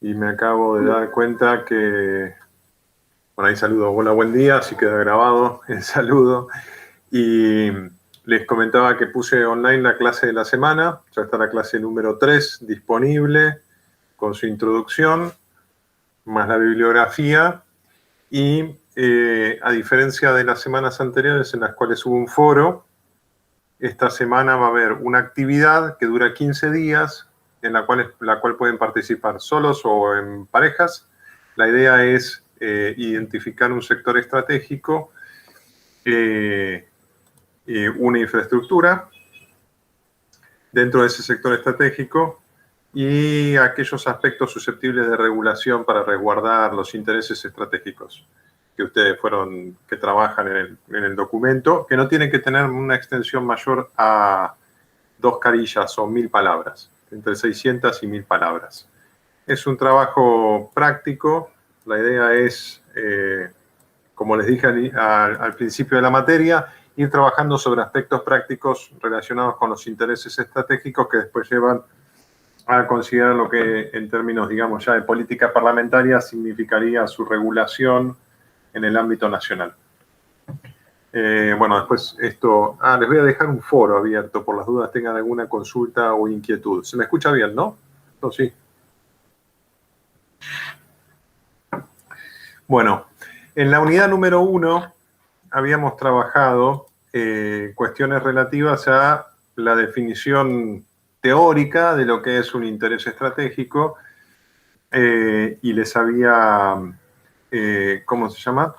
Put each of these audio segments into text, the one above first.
y me acabo de dar cuenta que, por ahí saludo, hola, buen día, así queda grabado el saludo. Y les comentaba que puse online la clase de la semana, ya está la clase número 3 disponible, con su introducción, más la bibliografía, y a diferencia de las semanas anteriores en las cuales hubo un foro, esta semana va a haber una actividad que dura 15 días, en la cual pueden participar solos o en parejas. La idea es identificar un sector estratégico, una infraestructura dentro de ese sector estratégico y aquellos aspectos susceptibles de regulación para resguardar los intereses estratégicos que ustedes que trabajan en el documento, que no tienen que tener una extensión mayor a 2 carillas o 1000 palabras, entre 600 y 1000 palabras. Es un trabajo práctico. La idea es, como les dije al principio de la materia, ir trabajando sobre aspectos prácticos relacionados con los intereses estratégicos que después llevan a considerar lo que en términos, digamos, ya de política parlamentaria significaría su regulación en el ámbito nacional. Bueno, después esto... les voy a dejar un foro abierto por las dudas tengan alguna consulta o inquietud. ¿Se me escucha bien, no? No, sí. Bueno, en la unidad número 1 habíamos trabajado cuestiones relativas a la definición teórica de lo que es un interés estratégico y les había, ¿cómo se llama?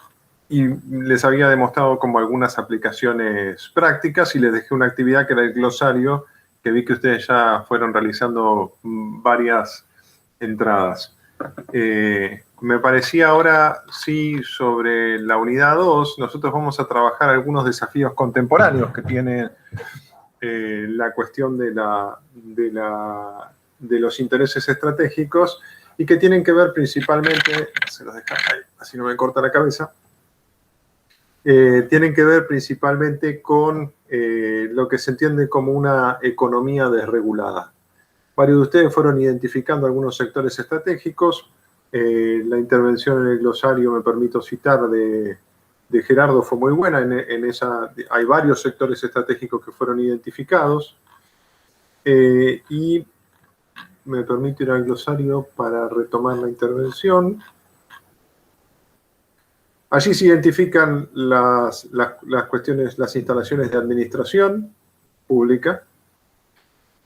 Y les había demostrado como algunas aplicaciones prácticas y les dejé una actividad que era el glosario, que vi que ustedes ya fueron realizando varias entradas. Me parecía ahora, sí, sobre la unidad 2, nosotros vamos a trabajar algunos desafíos contemporáneos que tiene la cuestión de los intereses estratégicos y que tienen que ver principalmente, se los dejo ahí, así no me corta la cabeza, tienen que ver principalmente con lo que se entiende como una economía desregulada. Varios de ustedes fueron identificando algunos sectores estratégicos. La intervención en el glosario, me permito citar, de Gerardo fue muy buena. Hay varios sectores estratégicos que fueron identificados. Y me permito ir al glosario para retomar la intervención. Allí se identifican las cuestiones, las instalaciones de administración pública,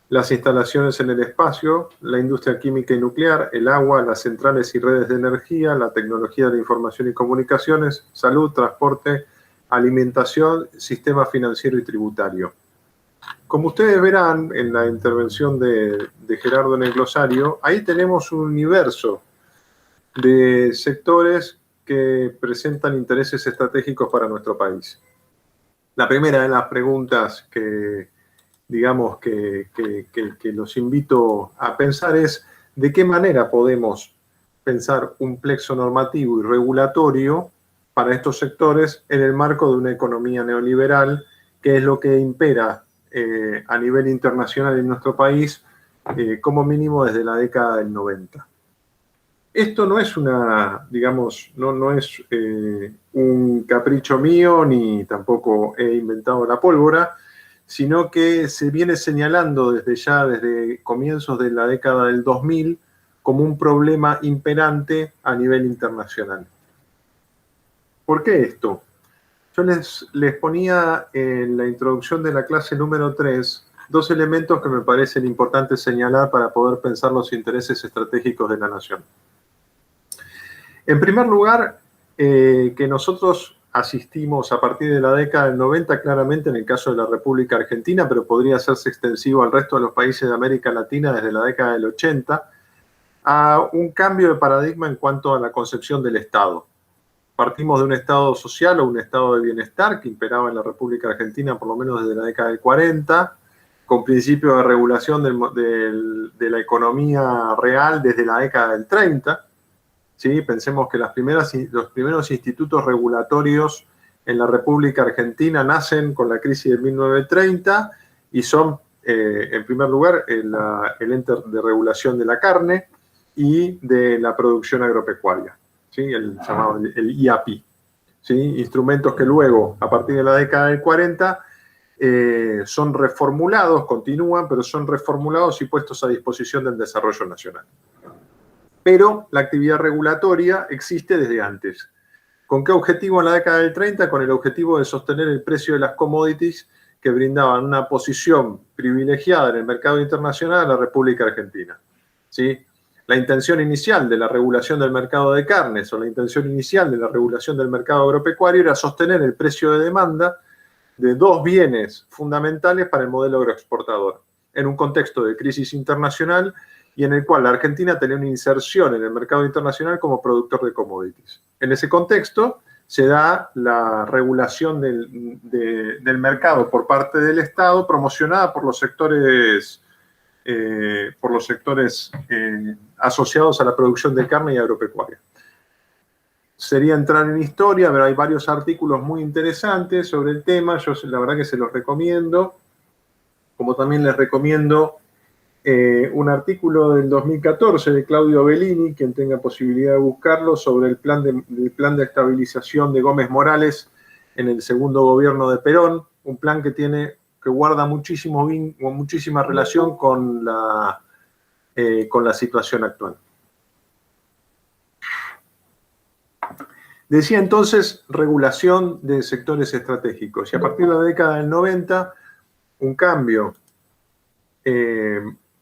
las instalaciones en el espacio, la industria química y nuclear, el agua, las centrales y redes de energía, la tecnología de la información y comunicaciones, salud, transporte, alimentación, sistema financiero y tributario. Como ustedes verán en la intervención de Gerardo en el glosario, ahí tenemos un universo de sectores que presentan intereses estratégicos para nuestro país. La primera de las preguntas que, digamos, que los invito a pensar es de qué manera podemos pensar un plexo normativo y regulatorio para estos sectores en el marco de una economía neoliberal, que es lo que impera a nivel internacional en nuestro país, como mínimo desde la década del 90. Esto no es no es un capricho mío, ni tampoco he inventado la pólvora, sino que se viene señalando desde comienzos de la década del 2000 como un problema imperante a nivel internacional. ¿Por qué esto? Yo les ponía en la introducción de la clase número 3 dos elementos que me parecen importantes señalar para poder pensar los intereses estratégicos de la nación. En primer lugar, que nosotros asistimos a partir de la década del 90, claramente en el caso de la República Argentina, pero podría hacerse extensivo al resto de los países de América Latina desde la década del 80, a un cambio de paradigma en cuanto a la concepción del Estado. Partimos de un Estado social o un Estado de bienestar que imperaba en la República Argentina por lo menos desde la década del 40, con principios de regulación de la economía real desde la década del 30, ¿sí? Pensemos que los primeros institutos regulatorios en la República Argentina nacen con la crisis de 1930 y son, en primer lugar, el ente de regulación de la carne, y de la producción agropecuaria, ¿sí? El llamado el IAPI, ¿sí? Instrumentos que luego, a partir de la década del 40, son reformulados, continúan, pero son reformulados y puestos a disposición del desarrollo nacional. Pero la actividad regulatoria existe desde antes. ¿Con qué objetivo en la década del 30? Con el objetivo de sostener el precio de las commodities que brindaban una posición privilegiada en el mercado internacional a la República Argentina, ¿sí? La intención inicial de la regulación del mercado de carnes o la intención inicial de la regulación del mercado agropecuario era sostener el precio de demanda de dos bienes fundamentales para el modelo agroexportador, en un contexto de crisis internacional y en el cual la Argentina tenía una inserción en el mercado internacional como productor de commodities. En ese contexto se da la regulación del mercado por parte del Estado, promocionada por los sectores, asociados a la producción de carne y agropecuaria. Sería entrar en historia, pero hay varios artículos muy interesantes sobre el tema, yo la verdad que se los recomiendo, como también les recomiendo un artículo del 2014 de Claudio Bellini, quien tenga posibilidad de buscarlo, sobre el plan de estabilización de Gómez Morales en el segundo gobierno de Perón, un plan que guarda muchísima relación con la situación actual. Decía entonces regulación de sectores estratégicos, y a partir de la década del 90, un cambio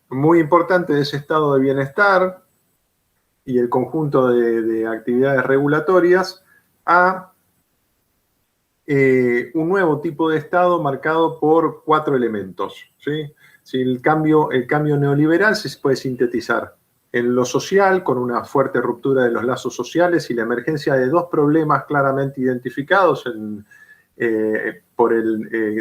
muy importante de ese estado de bienestar y el conjunto de actividades regulatorias a un nuevo tipo de estado marcado por 4 elementos, ¿sí? Sí, el cambio neoliberal se puede sintetizar en lo social, con una fuerte ruptura de los lazos sociales y la emergencia de dos problemas claramente identificados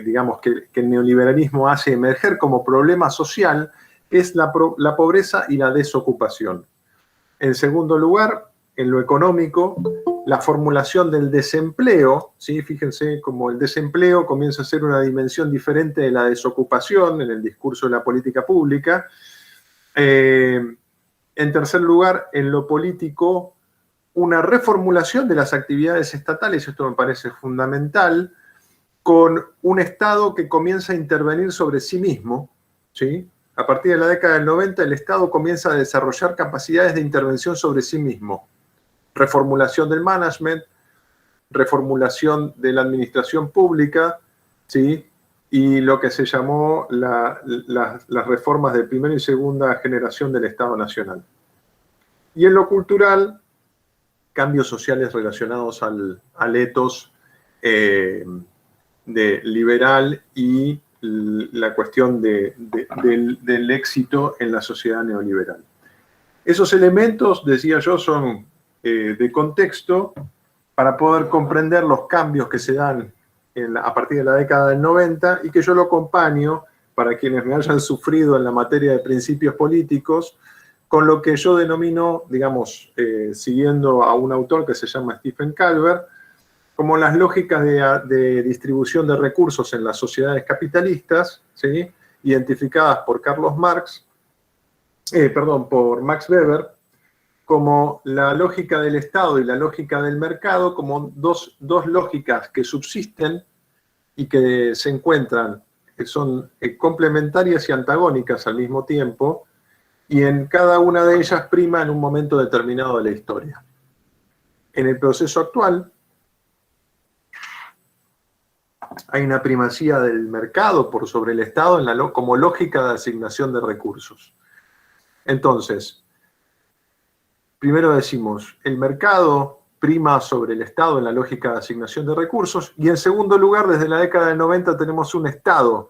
digamos, que el neoliberalismo hace emerger como problema social, es la pobreza y la desocupación. En segundo lugar, en lo económico, la formulación del desempleo, ¿sí? Fíjense cómo el desempleo comienza a ser una dimensión diferente de la desocupación en el discurso de la política pública. En tercer lugar, en lo político, una reformulación de las actividades estatales, esto me parece fundamental, con un Estado que comienza a intervenir sobre sí mismo, ¿sí? A partir de la década del 90, el Estado comienza a desarrollar capacidades de intervención sobre sí mismo. Reformulación del management, reformulación de la administración pública, ¿sí? Y lo que se llamó las reformas de primera y segunda generación del Estado Nacional. Y en lo cultural, cambios sociales relacionados al ethos liberal y la cuestión del éxito en la sociedad neoliberal. Esos elementos, decía yo, son de contexto para poder comprender los cambios que se dan a partir de la década del 90 y que yo lo acompaño, para quienes me hayan sufrido en la materia de principios políticos, con lo que yo denomino, digamos, siguiendo a un autor que se llama Stephen Calvert, como las lógicas de distribución de recursos en las sociedades capitalistas, ¿sí? Identificadas por por Max Weber, como la lógica del Estado y la lógica del mercado, como dos lógicas que subsisten y que se encuentran, que son complementarias y antagónicas al mismo tiempo, y en cada una de ellas prima en un momento determinado de la historia. En el proceso actual hay una primacía del mercado por sobre el Estado como lógica de asignación de recursos. Entonces, primero decimos, el mercado prima sobre el Estado en la lógica de asignación de recursos, y en segundo lugar, desde la década del 90 tenemos un Estado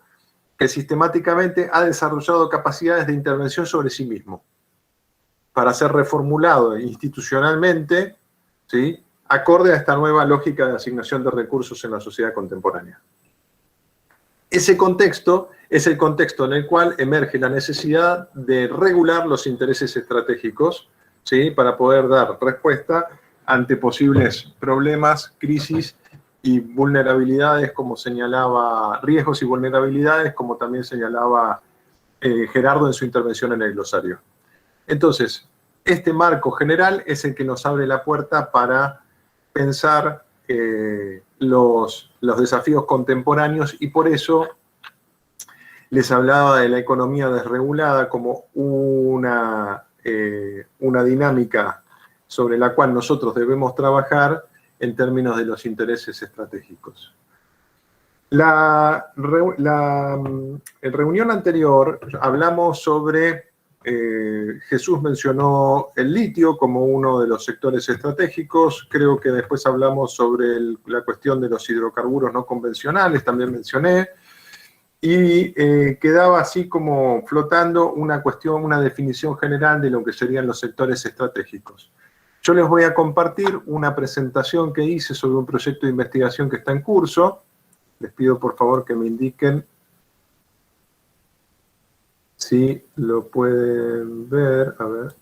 que sistemáticamente ha desarrollado capacidades de intervención sobre sí mismo para ser reformulado institucionalmente, ¿sí? Acorde a esta nueva lógica de asignación de recursos en la sociedad contemporánea. Ese contexto es el contexto en el cual emerge la necesidad de regular los intereses estratégicos, ¿sí? Para poder dar respuesta ante posibles problemas, crisis y vulnerabilidades, como señalaba, riesgos y vulnerabilidades, como también señalaba Gerardo en su intervención en el glosario. Entonces, Este marco general es el que nos abre la puerta para pensar los desafíos contemporáneos, y por eso les hablaba de la economía desregulada como una dinámica sobre la cual nosotros debemos trabajar en términos de los intereses estratégicos. En reunión anterior hablamos sobre, Jesús mencionó el litio como uno de los sectores estratégicos, creo que después hablamos sobre la cuestión de los hidrocarburos no convencionales, también mencioné, y quedaba así como flotando una cuestión, una definición general de lo que serían los sectores estratégicos. Yo les voy a compartir una presentación que hice sobre un proyecto de investigación que está en curso. Les pido por favor que me indiquen si lo pueden ver. A ver.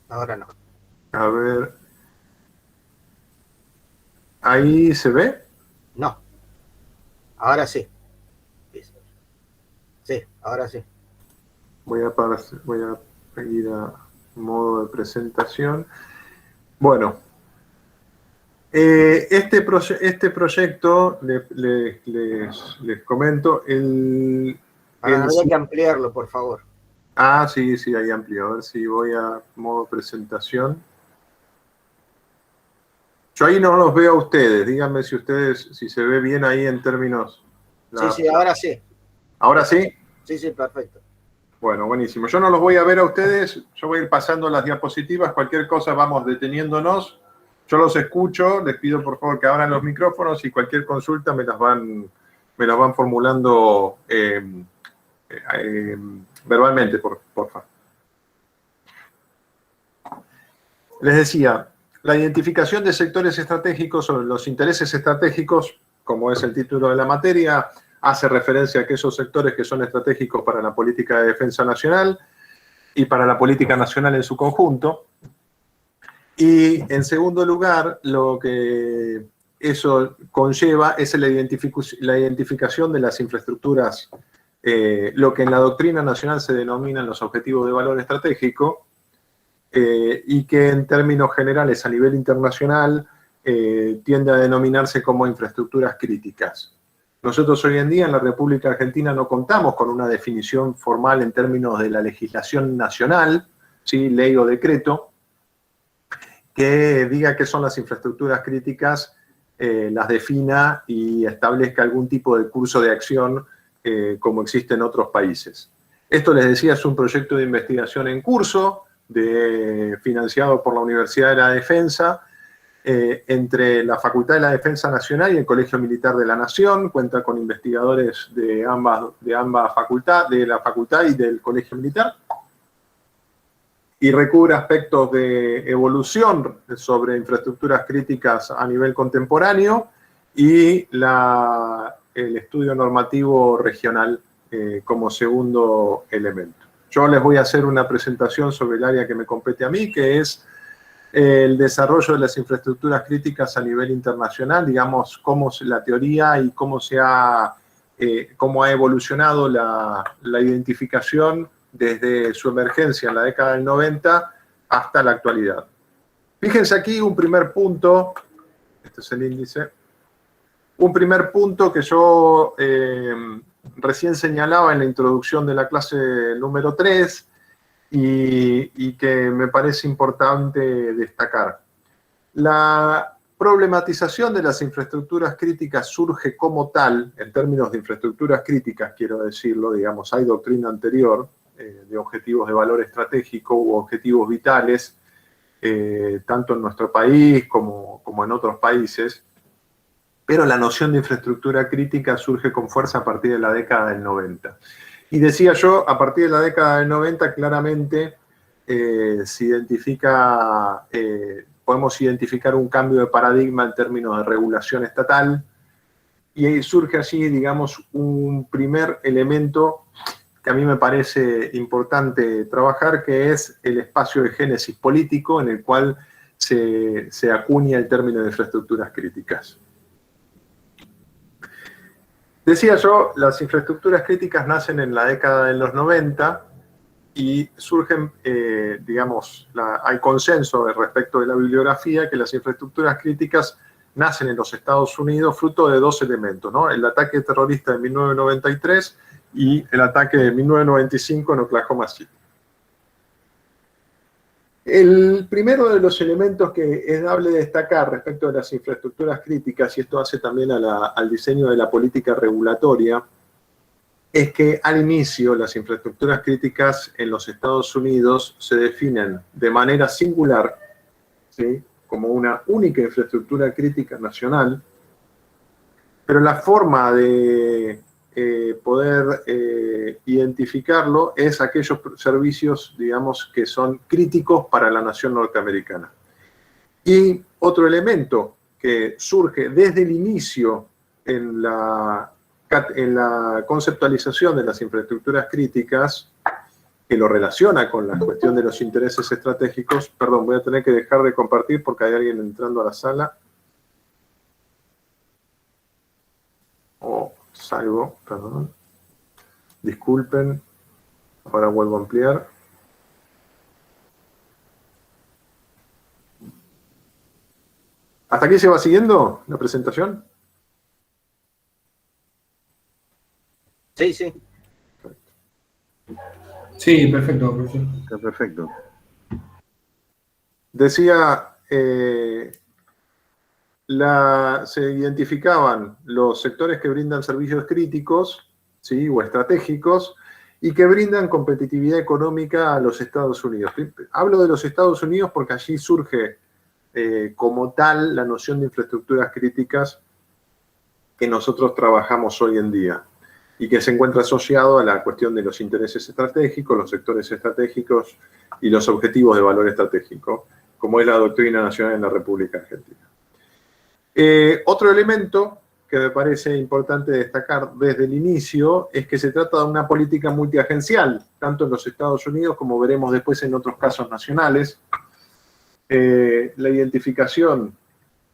Ahora no. A ver. ¿Ahí se ve? No. Ahora sí. Sí, ahora sí. Voy a ir a modo de presentación. Bueno, este proyecto, les comento, Habría que ampliarlo, por favor. Sí, ahí amplio. A ver si voy a modo presentación. Yo ahí no los veo a ustedes. Díganme si se ve bien ahí en términos... Sí, ahora sí. ¿Ahora sí? Sí, perfecto. Bueno, buenísimo. Yo no los voy a ver a ustedes, yo voy a ir pasando las diapositivas, cualquier cosa vamos deteniéndonos. Yo los escucho, les pido por favor que abran los micrófonos y cualquier consulta me las van formulando verbalmente, por favor. Les decía, la identificación de sectores estratégicos o los intereses estratégicos, como es el título de la materia, hace referencia a aquellos sectores que son estratégicos para la política de defensa nacional y para la política nacional en su conjunto. Y en segundo lugar, lo que eso conlleva es la identificación de las infraestructuras, lo que en la doctrina nacional se denominan los objetivos de valor estratégico, y que en términos generales a nivel internacional tiende a denominarse como infraestructuras críticas. Nosotros hoy en día en la República Argentina no contamos con una definición formal en términos de la legislación nacional, ¿sí? Ley o decreto, que diga qué son las infraestructuras críticas, las defina y establezca algún tipo de curso de acción como existe en otros países. Esto, les decía, es un proyecto de investigación en curso, financiado por la Universidad de la Defensa, entre la Facultad de la Defensa Nacional y el Colegio Militar de la Nación. Cuenta con investigadores de ambas facultades, de la facultad y del Colegio Militar, y recubre aspectos de evolución sobre infraestructuras críticas a nivel contemporáneo y el estudio normativo regional como segundo elemento. Yo les voy a hacer una presentación sobre el área que me compete a mí, que es el desarrollo de las infraestructuras críticas a nivel internacional, digamos, cómo la teoría y cómo ha evolucionado la identificación desde su emergencia en la década del 90 hasta la actualidad. Fíjense aquí un primer punto, este es el índice, un primer punto que yo recién señalaba en la introducción de la clase número 3, y que me parece importante destacar. La problematización de las infraestructuras críticas surge como tal, en términos de infraestructuras críticas, quiero decirlo, digamos, hay doctrina anterior de objetivos de valor estratégico u objetivos vitales, tanto en nuestro país como en otros países, pero la noción de infraestructura crítica surge con fuerza a partir de la década del 90. Y decía yo, a partir de la década del 90 claramente podemos identificar un cambio de paradigma en términos de regulación estatal, y ahí surge así, digamos, un primer elemento que a mí me parece importante trabajar, que es el espacio de génesis político en el cual se acuña el término de infraestructuras críticas. Decía yo, las infraestructuras críticas nacen en la década de los 90 y surgen, digamos, hay consenso respecto de la bibliografía que las infraestructuras críticas nacen en los Estados Unidos fruto de dos elementos, ¿no? El ataque terrorista de 1993 y el ataque de 1995 en Oklahoma City. El primero de los elementos que es dable destacar respecto de las infraestructuras críticas, y esto hace también al diseño de la política regulatoria, es que al inicio las infraestructuras críticas en los Estados Unidos se definen de manera singular, ¿sí?, como una única infraestructura crítica nacional, pero la forma de poder identificarlo es aquellos servicios, digamos, que son críticos para la nación norteamericana. Y otro elemento que surge desde el inicio en la conceptualización de las infraestructuras críticas, que lo relaciona con la cuestión de los intereses estratégicos. Perdón, voy a tener que dejar de compartir porque hay alguien entrando a la sala. Salgo, perdón. Disculpen. Ahora vuelvo a ampliar. ¿Hasta aquí se va siguiendo la presentación? Sí, sí. Sí, perfecto, profesor. Está perfecto. Decía, se identificaban los sectores que brindan servicios críticos, ¿sí?, o estratégicos, y que brindan competitividad económica a los Estados Unidos. Hablo de los Estados Unidos porque allí surge como tal la noción de infraestructuras críticas que nosotros trabajamos hoy en día y que se encuentra asociado a la cuestión de los intereses estratégicos, los sectores estratégicos y los objetivos de valor estratégico, como es la doctrina nacional en la República Argentina. Otro elemento que me parece importante destacar desde el inicio es que se trata de una política multiagencial, tanto en los Estados Unidos como veremos después en otros casos nacionales. La identificación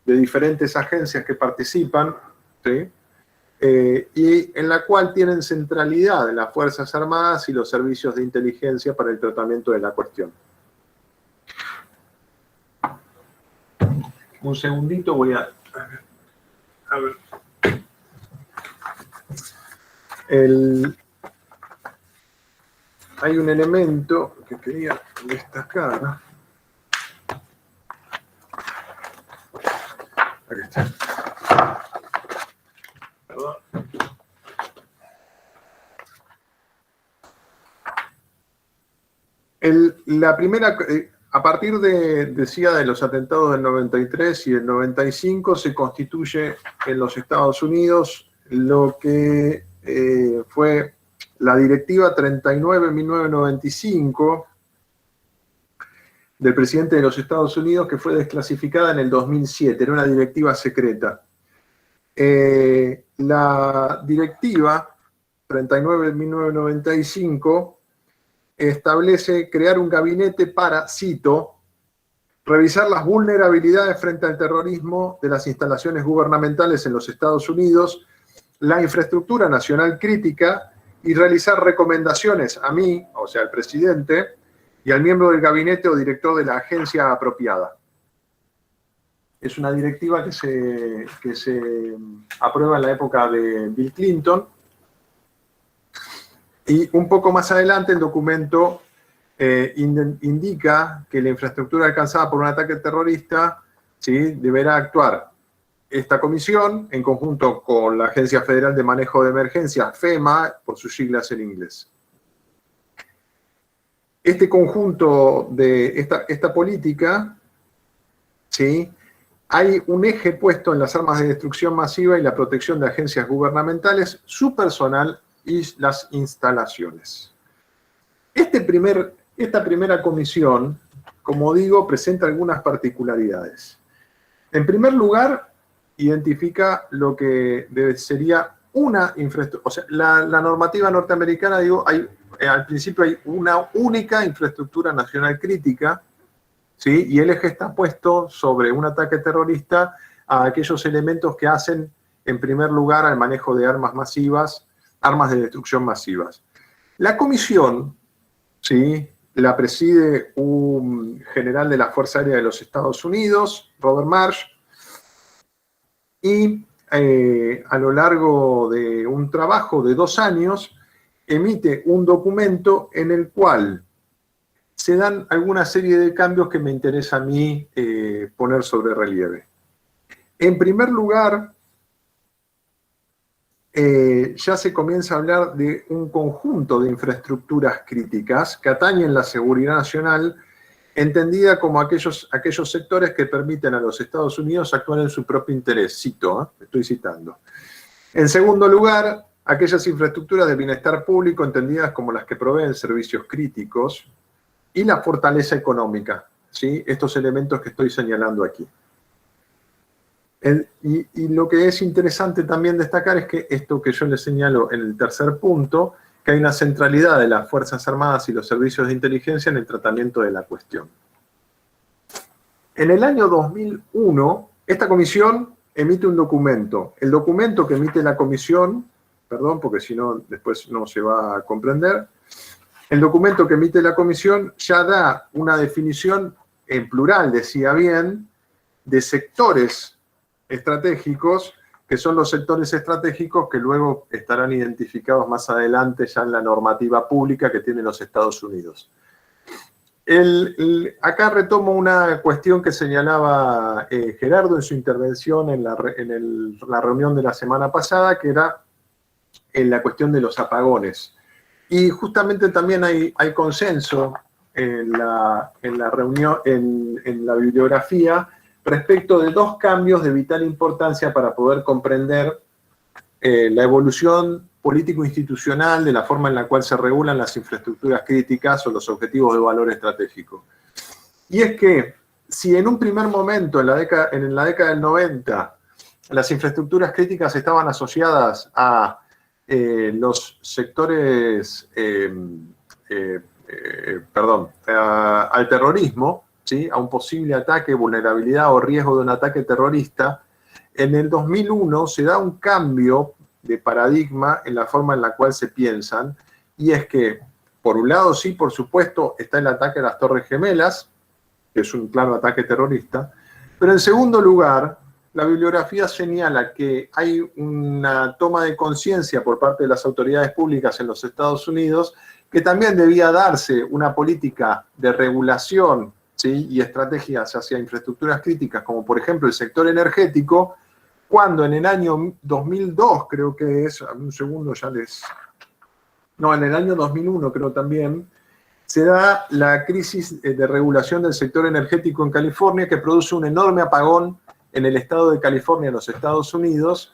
de diferentes agencias que participan, ¿sí?, y en la cual tienen centralidad las Fuerzas Armadas y los servicios de inteligencia para el tratamiento de la cuestión. Un segundito, voy a ver. Hay un elemento que quería destacar, ¿no? Aquí está. Perdón. La primera, a partir decía, de los atentados del 93 y del 95, se constituye en los Estados Unidos lo que fue la Directiva 39/1995 del presidente de los Estados Unidos, que fue desclasificada en el 2007, era una directiva secreta. La Directiva 39/1995 establece crear un gabinete para, cito, revisar las vulnerabilidades frente al terrorismo de las instalaciones gubernamentales en los Estados Unidos, la infraestructura nacional crítica y realizar recomendaciones a mí, o sea, al presidente, y al miembro del gabinete o director de la agencia apropiada. Es una directiva que se aprueba en la época de Bill Clinton. Y un poco más adelante el documento indica que la infraestructura alcanzada por un ataque terrorista, ¿sí?, deberá actuar esta comisión en conjunto con la Agencia Federal de Manejo de Emergencias, FEMA, por sus siglas en inglés. Este conjunto de esta política, ¿sí?, hay un eje puesto en las armas de destrucción masiva y la protección de agencias gubernamentales, su personal y las instalaciones. Esta primera comisión, como digo, presenta algunas particularidades. En primer lugar, identifica lo que sería una infraestructura. O sea, la normativa norteamericana, digo, al principio hay una única infraestructura nacional crítica, ¿sí?, y el eje está puesto sobre un ataque terrorista a aquellos elementos que hacen en primer lugar, al manejo de armas masivas, armas de destrucción masivas. La comisión, ¿sí?, la preside un general de la Fuerza Aérea de los Estados Unidos, Robert Marsh, y a lo largo de un trabajo de 2 años, emite un documento en el cual se dan alguna serie de cambios que me interesa a mí poner sobre relieve. En primer lugar, ya se comienza a hablar de un conjunto de infraestructuras críticas que atañen la seguridad nacional, entendida como aquellos sectores que permiten a los Estados Unidos actuar en su propio interés. Cito, estoy citando. En segundo lugar, aquellas infraestructuras de bienestar público entendidas como las que proveen servicios críticos y la fortaleza económica, ¿sí?, estos elementos que estoy señalando aquí. Y lo que es interesante también destacar es que esto que yo les señalo en el tercer punto, que hay una centralidad de las Fuerzas Armadas y los servicios de inteligencia en el tratamiento de la cuestión. En el año 2001, esta comisión emite un documento. El documento que emite la comisión, perdón, porque si no después no se va a comprender, el documento que emite la comisión ya da una definición en plural, decía bien, de sectores estratégicos, que son los sectores estratégicos que luego estarán identificados más adelante ya en la normativa pública que tienen los Estados Unidos. Acá retomo una cuestión que señalaba Gerardo en su intervención en la reunión de la semana pasada, que era en la cuestión de los apagones. Y justamente también hay consenso en la reunión, en la bibliografía, respecto de 2 cambios de vital importancia para poder comprender la evolución político-institucional de la forma en la cual se regulan las infraestructuras críticas o los objetivos de valor estratégico. Y es que, si en un primer momento, en la década del 90, las infraestructuras críticas estaban asociadas a los sectores, al terrorismo, ¿sí?, a un posible ataque, vulnerabilidad o riesgo de un ataque terrorista, en el 2001 se da un cambio de paradigma en la forma en la cual se piensan, y es que, por un lado, sí, por supuesto, está el ataque a las Torres Gemelas, que es un claro ataque terrorista, pero en segundo lugar, la bibliografía señala que hay una toma de conciencia por parte de las autoridades públicas en los Estados Unidos que también debía darse una política de regulación, ¿sí?, y estrategias hacia infraestructuras críticas, como por ejemplo el sector energético, cuando en el año 2002, creo que es, un segundo ya les... No, en el año 2001 creo también, se da la crisis de regulación del sector energético en California, que produce un enorme apagón en el estado de California, en los Estados Unidos,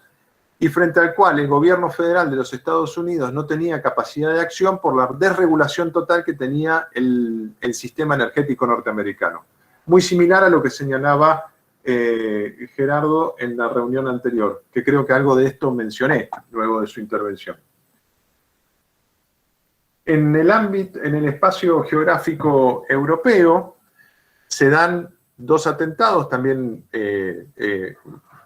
y frente al cual el gobierno federal de los Estados Unidos no tenía capacidad de acción por la desregulación total que tenía el sistema energético norteamericano. Muy similar a lo que señalaba Gerardo en la reunión anterior, que creo que algo de esto mencioné luego de su intervención. En el espacio geográfico europeo se dan 2 atentados también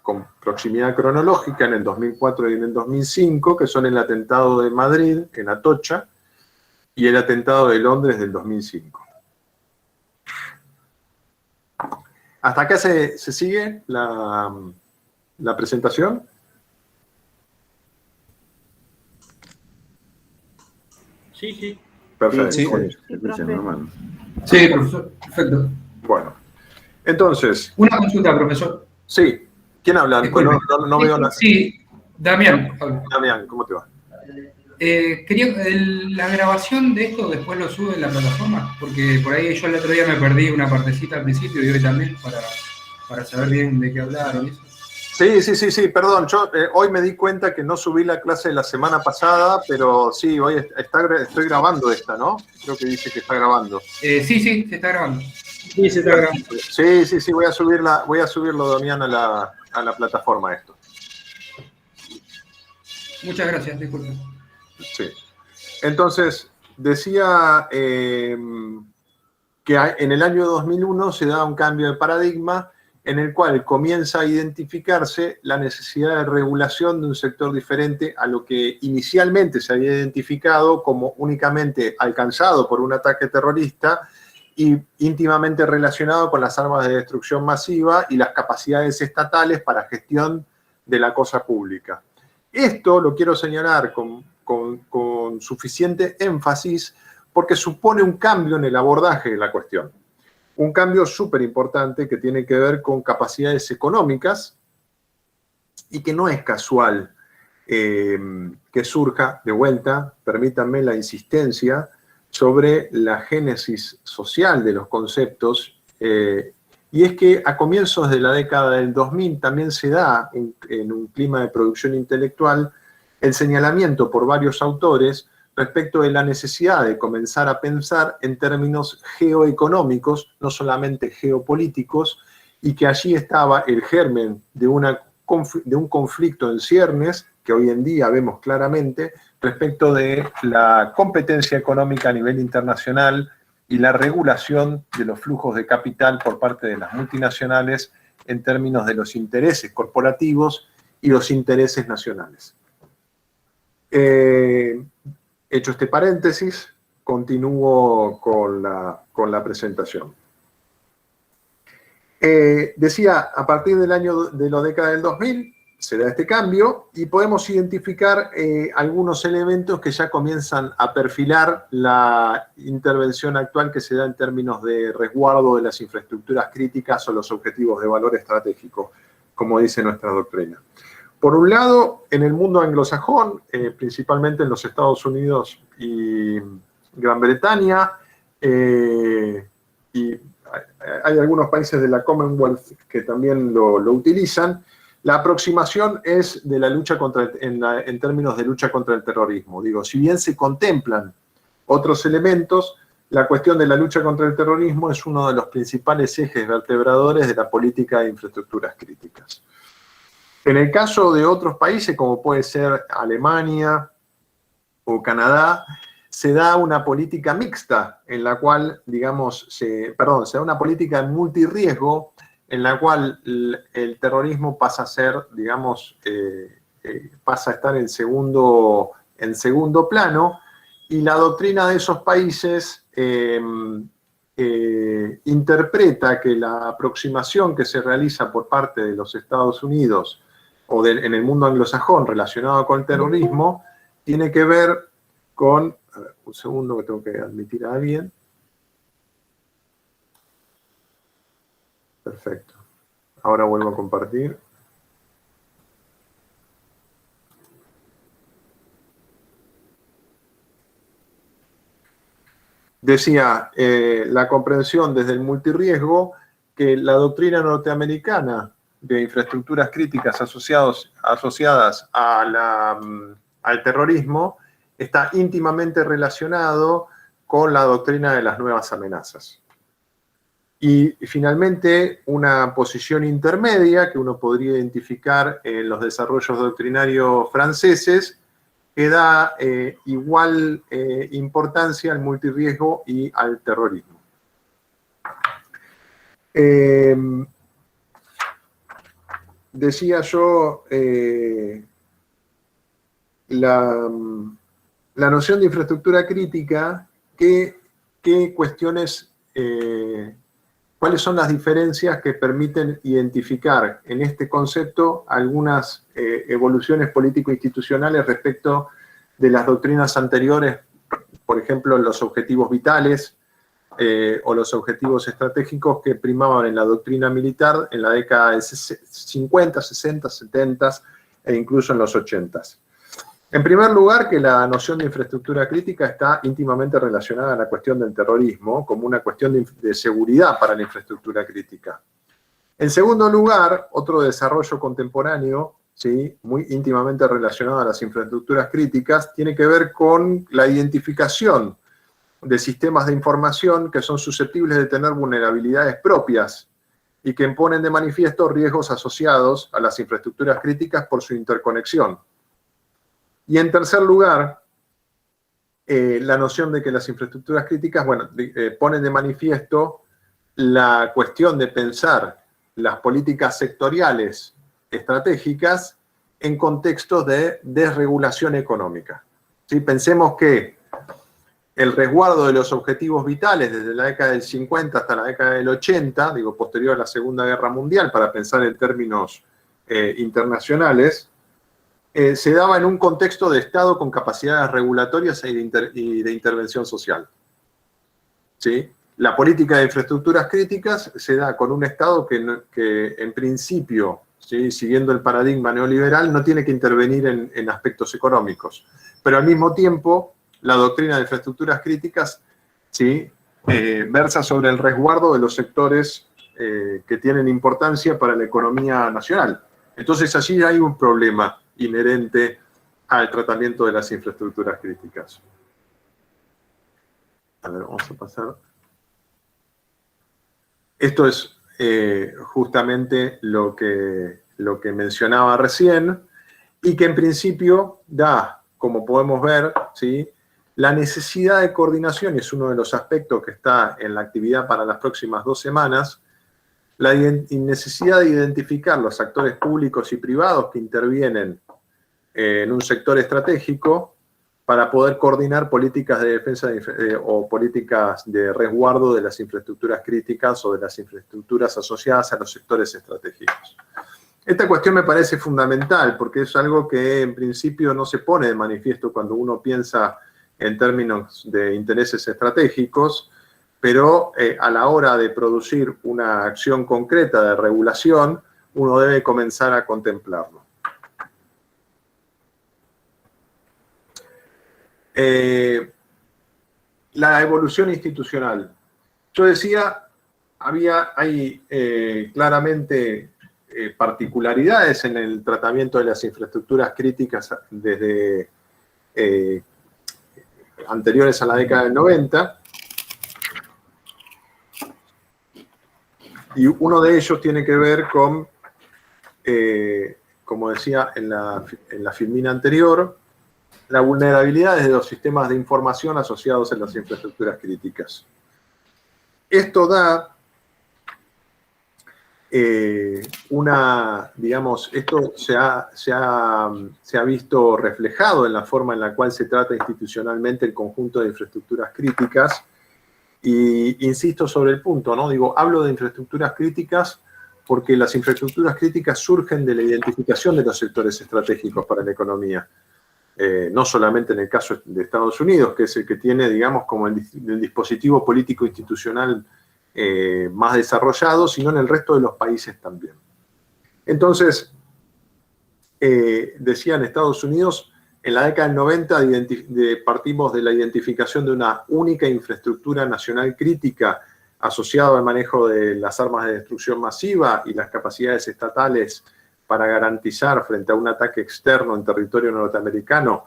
con proximidad cronológica en el 2004 y en el 2005, que son el atentado de Madrid, en Atocha, y el atentado de Londres del 2005. ¿Hasta acá se sigue la presentación? Sí, sí. Perfecto. Sí, Sí, profe. Sí, profesor. Perfecto. Bueno, entonces, Una consulta, profesor. sí. ¿Quién habla? Disculpe. No veo nada. Sí, Damián. Damián, ¿cómo te va? La grabación de esto después lo sube en la plataforma, porque por ahí yo el otro día me perdí una partecita al principio y hoy también para saber bien de qué hablaron. ¿Eso? Sí, perdón, yo hoy me di cuenta que no subí la clase de la semana pasada, pero sí, hoy estoy grabando esta, ¿no? Creo que dice que está grabando. Sí, se está grabando. Sí, se está grabando. Sí, voy a subirlo, Damián, a la plataforma esto. Muchas gracias, disculpe. Sí. Entonces, decía que en el año 2001 se da un cambio de paradigma en el cual comienza a identificarse la necesidad de regulación de un sector diferente a lo que inicialmente se había identificado como únicamente alcanzado por un ataque terrorista y íntimamente relacionado con las armas de destrucción masiva y las capacidades estatales para gestión de la cosa pública. Esto lo quiero señalar con suficiente énfasis porque supone un cambio en el abordaje de la cuestión. Un cambio súper importante que tiene que ver con capacidades económicas y que no es casual que surja de vuelta, permítanme la insistencia, sobre la génesis social de los conceptos, y es que a comienzos de la década del 2000 también se da, en un clima de producción intelectual, el señalamiento por varios autores respecto de la necesidad de comenzar a pensar en términos geoeconómicos, no solamente geopolíticos, y que allí estaba el germen de un conflicto en ciernes, que hoy en día vemos claramente, respecto de la competencia económica a nivel internacional y la regulación de los flujos de capital por parte de las multinacionales en términos de los intereses corporativos y los intereses nacionales. Hecho este paréntesis, continúo con la presentación. Decía, a partir del año de la década del 2000 se da este cambio y podemos identificar algunos elementos que ya comienzan a perfilar la intervención actual que se da en términos de resguardo de las infraestructuras críticas o los objetivos de valor estratégico, como dice nuestra doctrina. Por un lado, en el mundo anglosajón, principalmente en los Estados Unidos y Gran Bretaña, y hay algunos países de la Commonwealth que también lo utilizan, la aproximación es de la lucha en términos de lucha contra el terrorismo. Digo, si bien se contemplan otros elementos, la cuestión de la lucha contra el terrorismo es uno de los principales ejes vertebradores de la política de infraestructuras críticas. En el caso de otros países, como puede ser Alemania o Canadá, se da una política mixta en la cual, digamos, se da una política multirriesgo en la cual el terrorismo pasa a ser, digamos, pasa a estar en segundo plano, y la doctrina de esos países interpreta que la aproximación que se realiza por parte de los Estados Unidos o en el mundo anglosajón relacionado con el terrorismo tiene que ver con... A ver, un segundo que tengo que admitir a alguien. Perfecto. Ahora vuelvo a compartir. Decía, la comprensión desde el multirriesgo que la doctrina norteamericana de infraestructuras críticas asociadas al terrorismo está íntimamente relacionado con la doctrina de las nuevas amenazas. Y finalmente, una posición intermedia que uno podría identificar en los desarrollos doctrinarios franceses que da igual importancia al multirriesgo y al terrorismo. Decía yo, la noción de infraestructura crítica, ¿qué cuestiones, cuáles son las diferencias que permiten identificar en este concepto algunas evoluciones político-institucionales respecto de las doctrinas anteriores, por ejemplo, los objetivos vitales o los objetivos estratégicos que primaban en la doctrina militar en la década de 50, 60, 70 e incluso en los 80? En primer lugar, que la noción de infraestructura crítica está íntimamente relacionada a la cuestión del terrorismo como una cuestión de seguridad para la infraestructura crítica. En segundo lugar, otro desarrollo contemporáneo, ¿sí?, muy íntimamente relacionado a las infraestructuras críticas, tiene que ver con la identificación de sistemas de información que son susceptibles de tener vulnerabilidades propias y que ponen de manifiesto riesgos asociados a las infraestructuras críticas por su interconexión. Y en tercer lugar, la noción de que las infraestructuras críticas, ponen de manifiesto la cuestión de pensar las políticas sectoriales estratégicas en contextos de desregulación económica. ¿Sí? Pensemos que el resguardo de los objetivos vitales desde la década del 50 hasta la década del 80, digo, posterior a la Segunda Guerra Mundial, para pensar en términos internacionales, se daba en un contexto de Estado con capacidades regulatorias y de intervención social. ¿Sí? La política de infraestructuras críticas se da con un Estado que en principio, ¿sí?, siguiendo el paradigma neoliberal, no tiene que intervenir en aspectos económicos. Pero al mismo tiempo, la doctrina de infraestructuras críticas, ¿sí?, versa sobre el resguardo de los sectores que tienen importancia para la economía nacional. Entonces allí hay un problema inherente al tratamiento de las infraestructuras críticas. A ver, vamos a pasar. Esto es justamente lo que mencionaba recién y que en principio da, como podemos ver, ¿sí?, la necesidad de coordinación, es uno de los aspectos que está en la actividad para las próximas 2 semanas, la necesidad de identificar los actores públicos y privados que intervienen en un sector estratégico para poder coordinar políticas de defensa o políticas de resguardo de las infraestructuras críticas o de las infraestructuras asociadas a los sectores estratégicos. Esta cuestión me parece fundamental porque es algo que en principio no se pone de manifiesto cuando uno piensa en términos de intereses estratégicos, pero a la hora de producir una acción concreta de regulación, uno debe comenzar a contemplarlo. La evolución institucional. Yo decía, hay claramente particularidades en el tratamiento de las infraestructuras críticas desde anteriores a la década del 90. Y uno de ellos tiene que ver con, como decía en la filmina anterior, la vulnerabilidad de los sistemas de información asociados a las infraestructuras críticas. Esto da esto se ha visto reflejado en la forma en la cual se trata institucionalmente el conjunto de infraestructuras críticas. Y insisto sobre el punto, ¿no? Digo, hablo de infraestructuras críticas porque las infraestructuras críticas surgen de la identificación de los sectores estratégicos para la economía. No solamente en el caso de Estados Unidos, que es el que tiene, digamos, como el dispositivo político institucional más desarrollado, sino en el resto de los países también. Entonces, decía en Estados Unidos, en la década del 90 partimos de la identificación de una única infraestructura nacional crítica asociada al manejo de las armas de destrucción masiva y las capacidades estatales para garantizar frente a un ataque externo en territorio norteamericano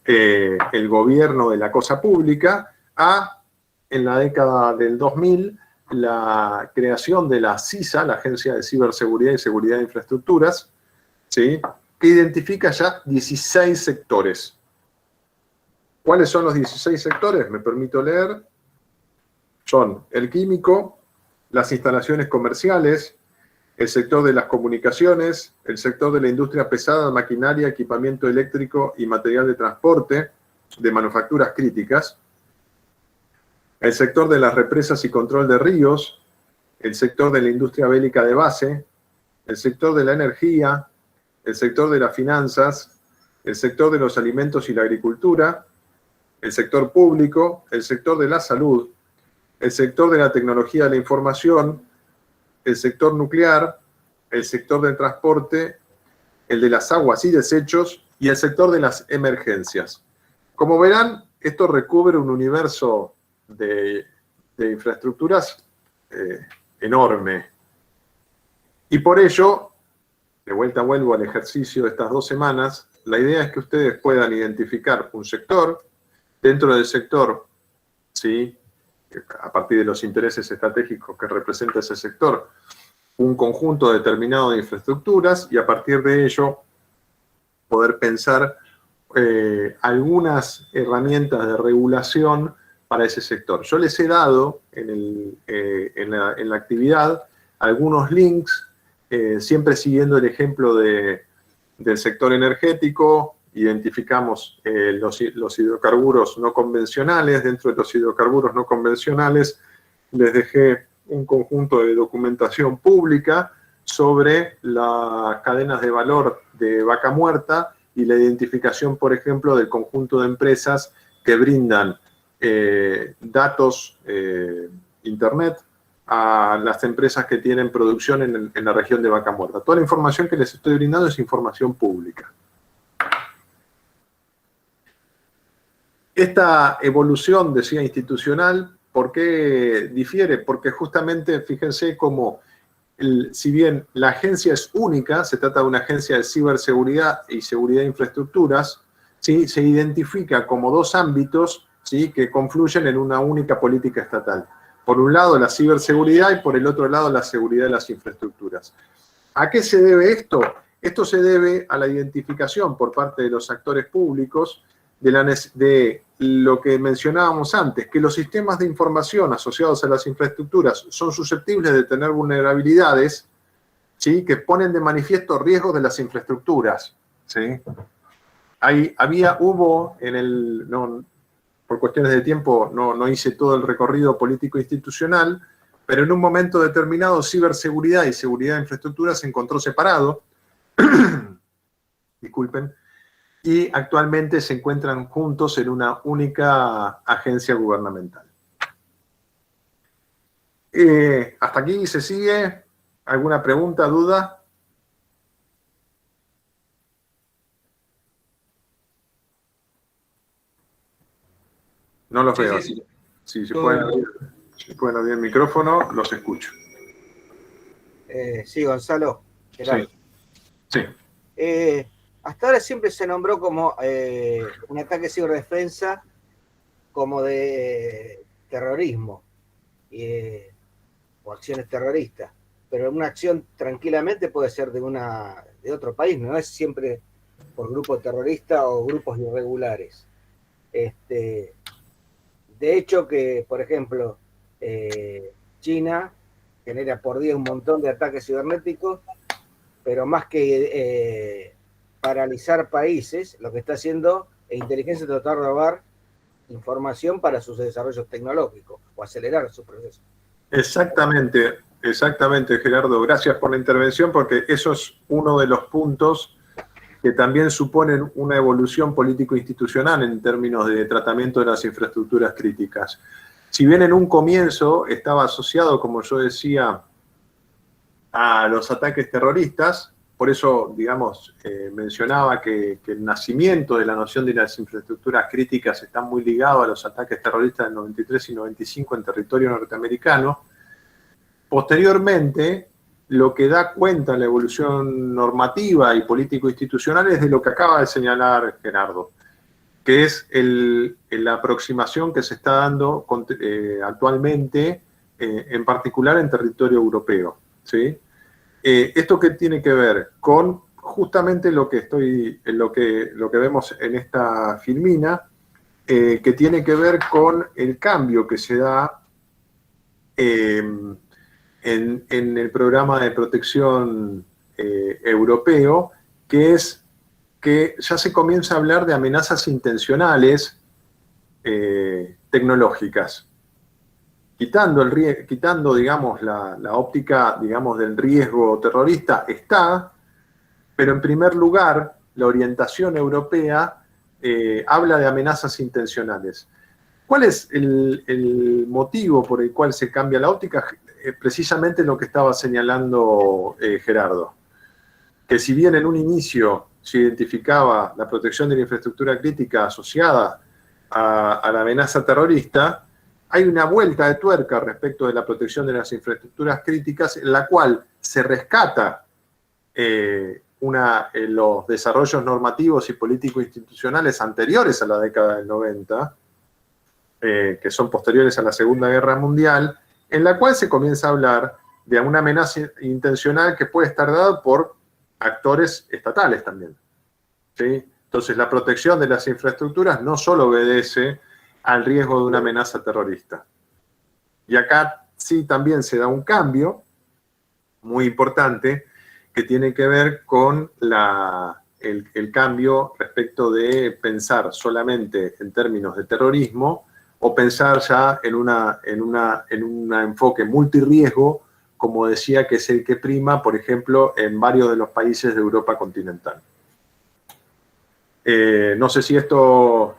el gobierno de la cosa pública, en la década del 2000, la creación de la CISA, la Agencia de Ciberseguridad y Seguridad de Infraestructuras, ¿sí?, que identifica ya 16 sectores. ¿Cuáles son los 16 sectores? Me permito leer. Son el químico, las instalaciones comerciales, el sector de las comunicaciones, el sector de la industria pesada, maquinaria, equipamiento eléctrico y material de transporte, de manufacturas críticas, el sector de las represas y control de ríos, el sector de la industria bélica de base, el sector de la energía, el sector de las finanzas, el sector de los alimentos y la agricultura, el sector público, el sector de la salud, el sector de la tecnología de la información, el sector nuclear, el sector del transporte, el de las aguas y desechos y el sector de las emergencias. Como verán, esto recubre un universo de infraestructuras enorme. Y por ello, de vuelta vuelvo al ejercicio de estas 2 semanas, la idea es que ustedes puedan identificar un sector, dentro del sector, ¿sí?, a partir de los intereses estratégicos que representa ese sector, un conjunto determinado de infraestructuras y a partir de ello poder pensar algunas herramientas de regulación para ese sector. Yo les he dado en la actividad algunos links siempre siguiendo el ejemplo del sector energético, identificamos los hidrocarburos no convencionales. Dentro de los hidrocarburos no convencionales les dejé un conjunto de documentación pública sobre las cadenas de valor de Vaca Muerta y la identificación, por ejemplo, del conjunto de empresas que brindan datos, internet, a las empresas que tienen producción en la región de Vaca Muerta. Toda la información que les estoy brindando es información pública. Esta evolución, decía, institucional, ¿por qué difiere? Porque justamente, fíjense cómo, si bien la agencia es única, se trata de una agencia de ciberseguridad y seguridad de infraestructuras, ¿sí? Se identifica como dos ámbitos, ¿sí?, que confluyen en una única política estatal. Por un lado la ciberseguridad y por el otro lado la seguridad de las infraestructuras. ¿A qué se debe esto? Esto se debe a la identificación por parte de los actores públicos de lo que mencionábamos antes, que los sistemas de información asociados a las infraestructuras son susceptibles de tener vulnerabilidades, ¿sí?, que ponen de manifiesto riesgos de las infraestructuras, ¿sí? Hubo en el... por cuestiones de tiempo no hice todo el recorrido político institucional, pero en un momento determinado ciberseguridad y seguridad de infraestructura se encontró separado, disculpen, y actualmente se encuentran juntos en una única agencia gubernamental. Hasta aquí se sigue. ¿Alguna pregunta, duda? No los veo. Sí. Si se pueden abrir el micrófono, los escucho. Sí, Gonzalo. Sí. Hasta ahora siempre se nombró como un ataque de ciberdefensa como de terrorismo o acciones terroristas, pero una acción tranquilamente puede ser de otro país, no es siempre por grupo terrorista o grupos irregulares. De hecho que, por ejemplo, China genera por día un montón de ataques cibernéticos, pero más que paralizar países, lo que está haciendo es inteligencia, tratar de robar información para sus desarrollos tecnológicos o acelerar su proceso. Exactamente, Gerardo. Gracias por la intervención, porque eso es uno de los puntos que también suponen una evolución político-institucional en términos de tratamiento de las infraestructuras críticas. Si bien en un comienzo estaba asociado, como yo decía, a los ataques terroristas, por eso, digamos, mencionaba que el nacimiento de la noción de las infraestructuras críticas está muy ligado a los ataques terroristas del 93 y 95 en territorio norteamericano. Posteriormente, lo que da cuenta la evolución normativa y político-institucional es de lo que acaba de señalar Gerardo, que es la aproximación que se está dando actualmente, en particular en territorio europeo, ¿sí? ¿Esto qué tiene que ver? Con justamente lo que vemos en esta filmina, que tiene que ver con el cambio que se da en el programa de protección europeo, que es que ya se comienza a hablar de amenazas intencionales tecnológicas. Quitando, digamos, la óptica, digamos, del riesgo terrorista está, pero en primer lugar, la orientación europea habla de amenazas intencionales. ¿Cuál es el motivo por el cual se cambia la óptica? Precisamente lo que estaba señalando Gerardo, que si bien en un inicio se identificaba la protección de la infraestructura crítica asociada a la amenaza terrorista, hay una vuelta de tuerca respecto de la protección de las infraestructuras críticas, en la cual se rescata los desarrollos normativos y político-institucionales anteriores a la década del 90, que son posteriores a la Segunda Guerra Mundial, en la cual se comienza a hablar de una amenaza intencional que puede estar dada por actores estatales también, ¿sí? Entonces, la protección de las infraestructuras no solo obedece al riesgo de una amenaza terrorista. Y acá sí también se da un cambio muy importante, que tiene que ver con el cambio respecto de pensar solamente en términos de terrorismo o pensar ya en un enfoque multirriesgo, como decía, que es el que prima, por ejemplo, en varios de los países de Europa continental. No sé si esto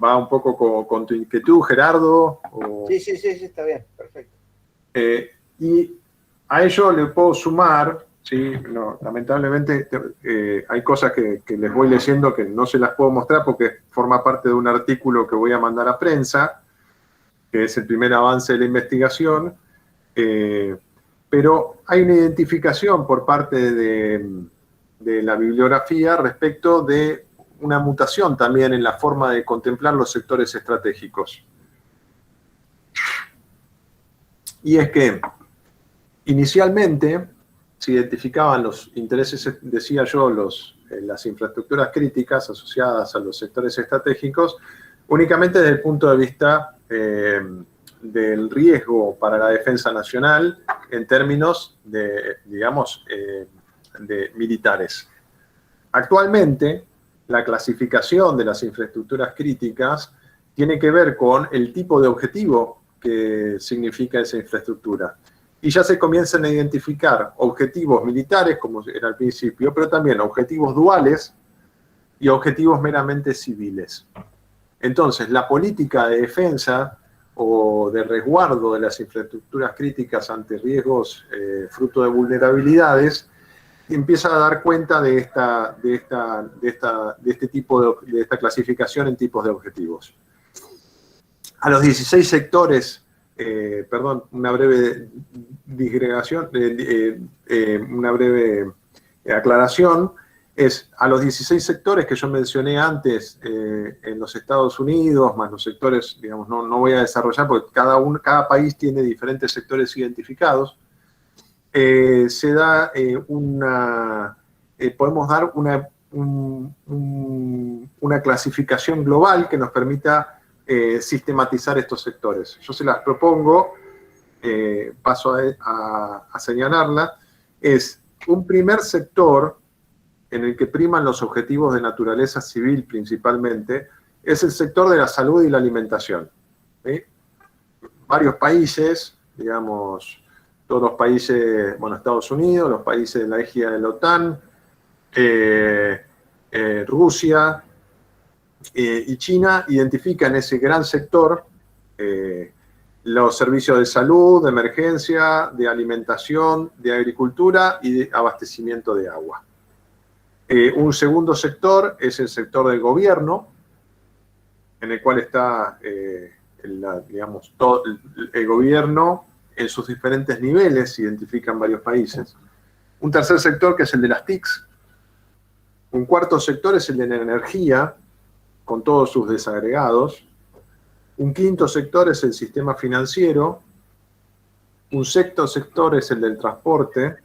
va un poco con tu inquietud, Gerardo. Sí, está bien, perfecto. Y a ello le puedo sumar, ¿sí? No, lamentablemente hay cosas que les voy leyendo que no se las puedo mostrar porque forma parte de un artículo que voy a mandar a prensa, que es el primer avance de la investigación, pero hay una identificación por parte de la bibliografía respecto de una mutación también en la forma de contemplar los sectores estratégicos. Y es que inicialmente se identificaban los intereses, decía yo, las infraestructuras críticas asociadas a los sectores estratégicos únicamente desde el punto de vista del riesgo para la defensa nacional en términos de, digamos, de militares. Actualmente, la clasificación de las infraestructuras críticas tiene que ver con el tipo de objetivo que significa esa infraestructura. Y ya se comienzan a identificar objetivos militares, como era al principio, pero también objetivos duales y objetivos meramente civiles. Entonces, la política de defensa o de resguardo de las infraestructuras críticas ante riesgos fruto de vulnerabilidades empieza a dar cuenta de esta clasificación en tipos de objetivos. A los 16 sectores, perdón, una breve digregación, una breve aclaración, es a los 16 sectores que yo mencioné antes en los Estados Unidos, más los sectores, digamos, no voy a desarrollar porque cada país tiene diferentes sectores identificados, se da podemos dar una clasificación global que nos permita sistematizar estos sectores. Yo se las propongo, paso a señalarla, es un primer sector en el que priman los objetivos de naturaleza civil principalmente, es el sector de la salud y la alimentación. ¿Sí? Varios países, digamos, todos los países, bueno, Estados Unidos, los países de la égida de la OTAN, Rusia y China identifican ese gran sector, los servicios de salud, de emergencia, de alimentación, de agricultura y de abastecimiento de agua. Un segundo sector es el sector del gobierno, en el cual está, digamos, todo el gobierno en sus diferentes niveles, se identifican varios países. Un tercer sector que es el de las TICs. Un cuarto sector es el de la energía, con todos sus desagregados. Un quinto sector es el sistema financiero. Un sexto sector es el del transporte.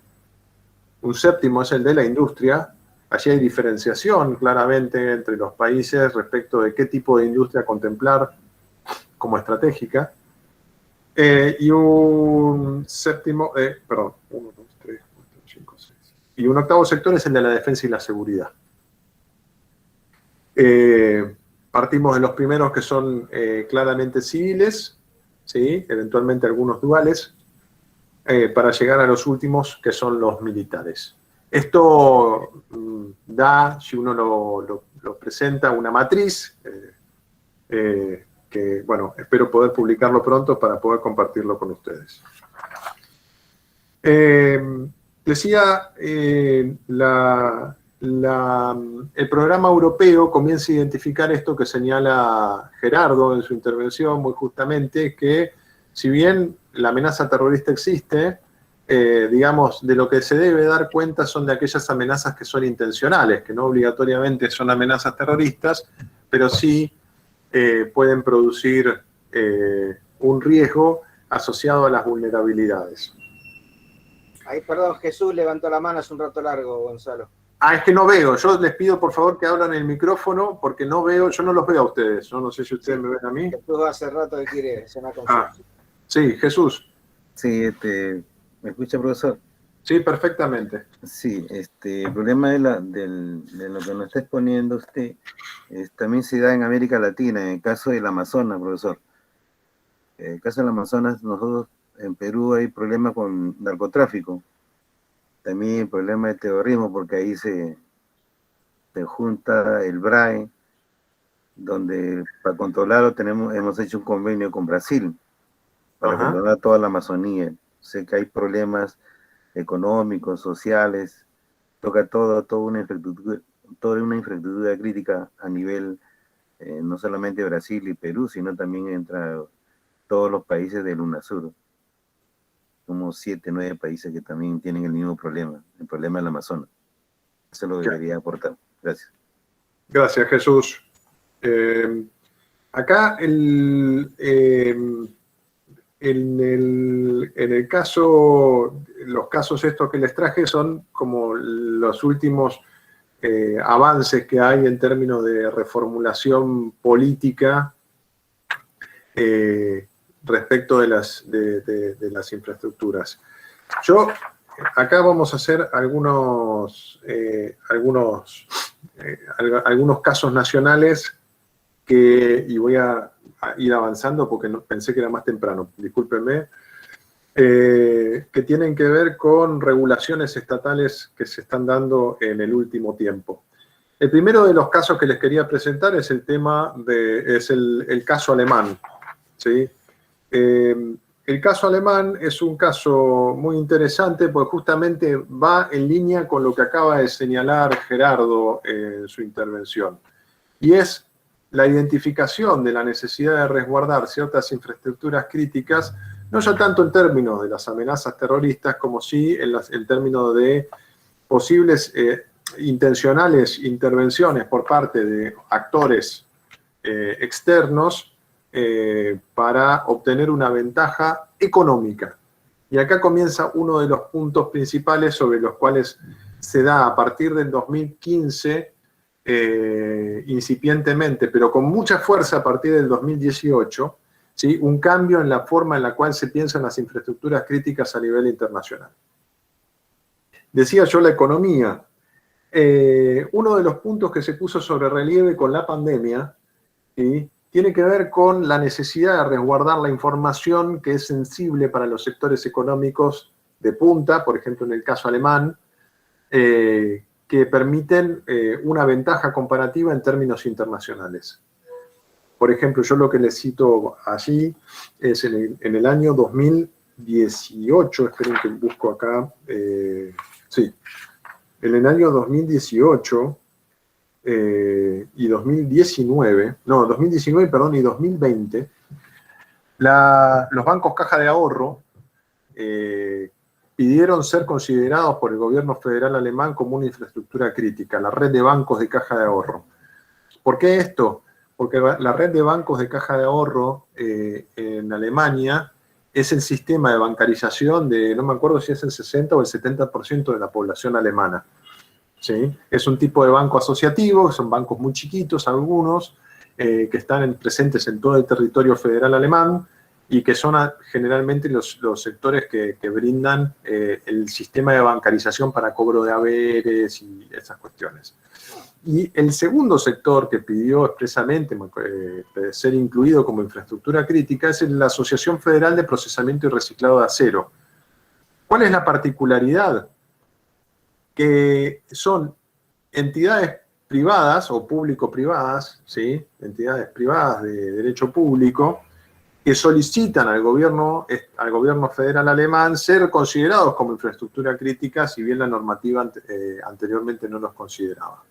Un séptimo es el de la industria. Allí hay diferenciación claramente entre los países respecto de qué tipo de industria contemplar como estratégica. Y un séptimo, perdón, 1, 2, 3, 4, 5, 6. Y un octavo sector es el de la defensa y la seguridad. Partimos de los primeros que son claramente civiles, ¿sí? Eventualmente algunos duales, para llegar a los últimos que son los militares. Esto da, si uno lo presenta, una matriz que, bueno, espero poder publicarlo pronto para poder compartirlo con ustedes. Decía, el programa europeo comienza a identificar esto que señala Gerardo en su intervención muy justamente, que si bien la amenaza terrorista existe, digamos, de lo que se debe dar cuenta son de aquellas amenazas que son intencionales, que no obligatoriamente son amenazas terroristas, pero sí pueden producir un riesgo asociado a las vulnerabilidades. Ahí, perdón, Jesús levantó la mano hace un rato largo, Gonzalo. Es que no veo. Yo les pido por favor que hablen en el micrófono porque no veo, yo no los veo a ustedes. Yo no sé si ustedes me ven a mí. Jesús hace rato que quiere hacer una consulta. Sí, Jesús. Sí, ¿me escucha, profesor? Sí, perfectamente. Sí, el problema de lo que nos está exponiendo usted también se da en América Latina, en el caso del Amazonas, profesor. En el caso del Amazonas, nosotros en Perú hay problemas con narcotráfico, también hay problemas de terrorismo, porque ahí se junta el BRAE, donde para controlarlo hemos hecho un convenio con Brasil, para Ajá. controlar toda la Amazonía. Sé que hay problemas económicos, sociales, toca toda una infraestructura crítica a nivel no solamente Brasil y Perú, sino también entre todos los países del UNASUR. Como 7, 9 países que también tienen el mismo problema, el problema del Amazonas. Eso lo debería aportar. Gracias. Gracias, Jesús. Acá en el caso, los casos estos que les traje son como los últimos avances que hay en términos de reformulación política respecto de las infraestructuras. Acá vamos a hacer algunos casos nacionales y voy a ir avanzando porque pensé que era más temprano, discúlpenme, que tienen que ver con regulaciones estatales que se están dando en el último tiempo. El primero de los casos que les quería presentar es el caso alemán, ¿sí? El caso alemán es un caso muy interesante porque justamente va en línea con lo que acaba de señalar Gerardo en su intervención, y es la identificación de la necesidad de resguardar ciertas infraestructuras críticas, no ya tanto en términos de las amenazas terroristas, como sí en términos de posibles intencionales intervenciones por parte de actores externos para obtener una ventaja económica. Y acá comienza uno de los puntos principales sobre los cuales se da a partir del 2015, incipientemente, pero con mucha fuerza a partir del 2018, ¿sí? Un cambio en la forma en la cual se piensan las infraestructuras críticas a nivel internacional. Decía yo la economía. Uno de los puntos que se puso sobre relieve con la pandemia, ¿sí? Tiene que ver con la necesidad de resguardar la información que es sensible para los sectores económicos de punta, por ejemplo en el caso alemán, que permiten una ventaja comparativa en términos internacionales. Por ejemplo, yo lo que les cito allí es en el año 2018, esperen que busco acá, sí, en el año 2018 y 2019, no, 2019, perdón, y 2020, los bancos caja de ahorro pidieron ser considerados por el gobierno federal alemán como una infraestructura crítica, la red de bancos de caja de ahorro. ¿Por qué esto? Porque la red de bancos de caja de ahorro en Alemania es el sistema de bancarización de, no me acuerdo si es el 60 o el 70% de la población alemana. ¿Sí? Es un tipo de banco asociativo, son bancos muy chiquitos, algunos, que están presentes en todo el territorio federal alemán y que son generalmente los sectores que brindan el sistema de bancarización para cobro de haberes y esas cuestiones. Y el segundo sector que pidió expresamente ser incluido como infraestructura crítica es la Asociación Federal de Procesamiento y Reciclado de Acero. ¿Cuál es la particularidad? Que son entidades privadas o público-privadas, ¿sí? Entidades privadas de derecho público, que solicitan al gobierno federal alemán ser considerados como infraestructura crítica, si bien la normativa anteriormente no los consideraba.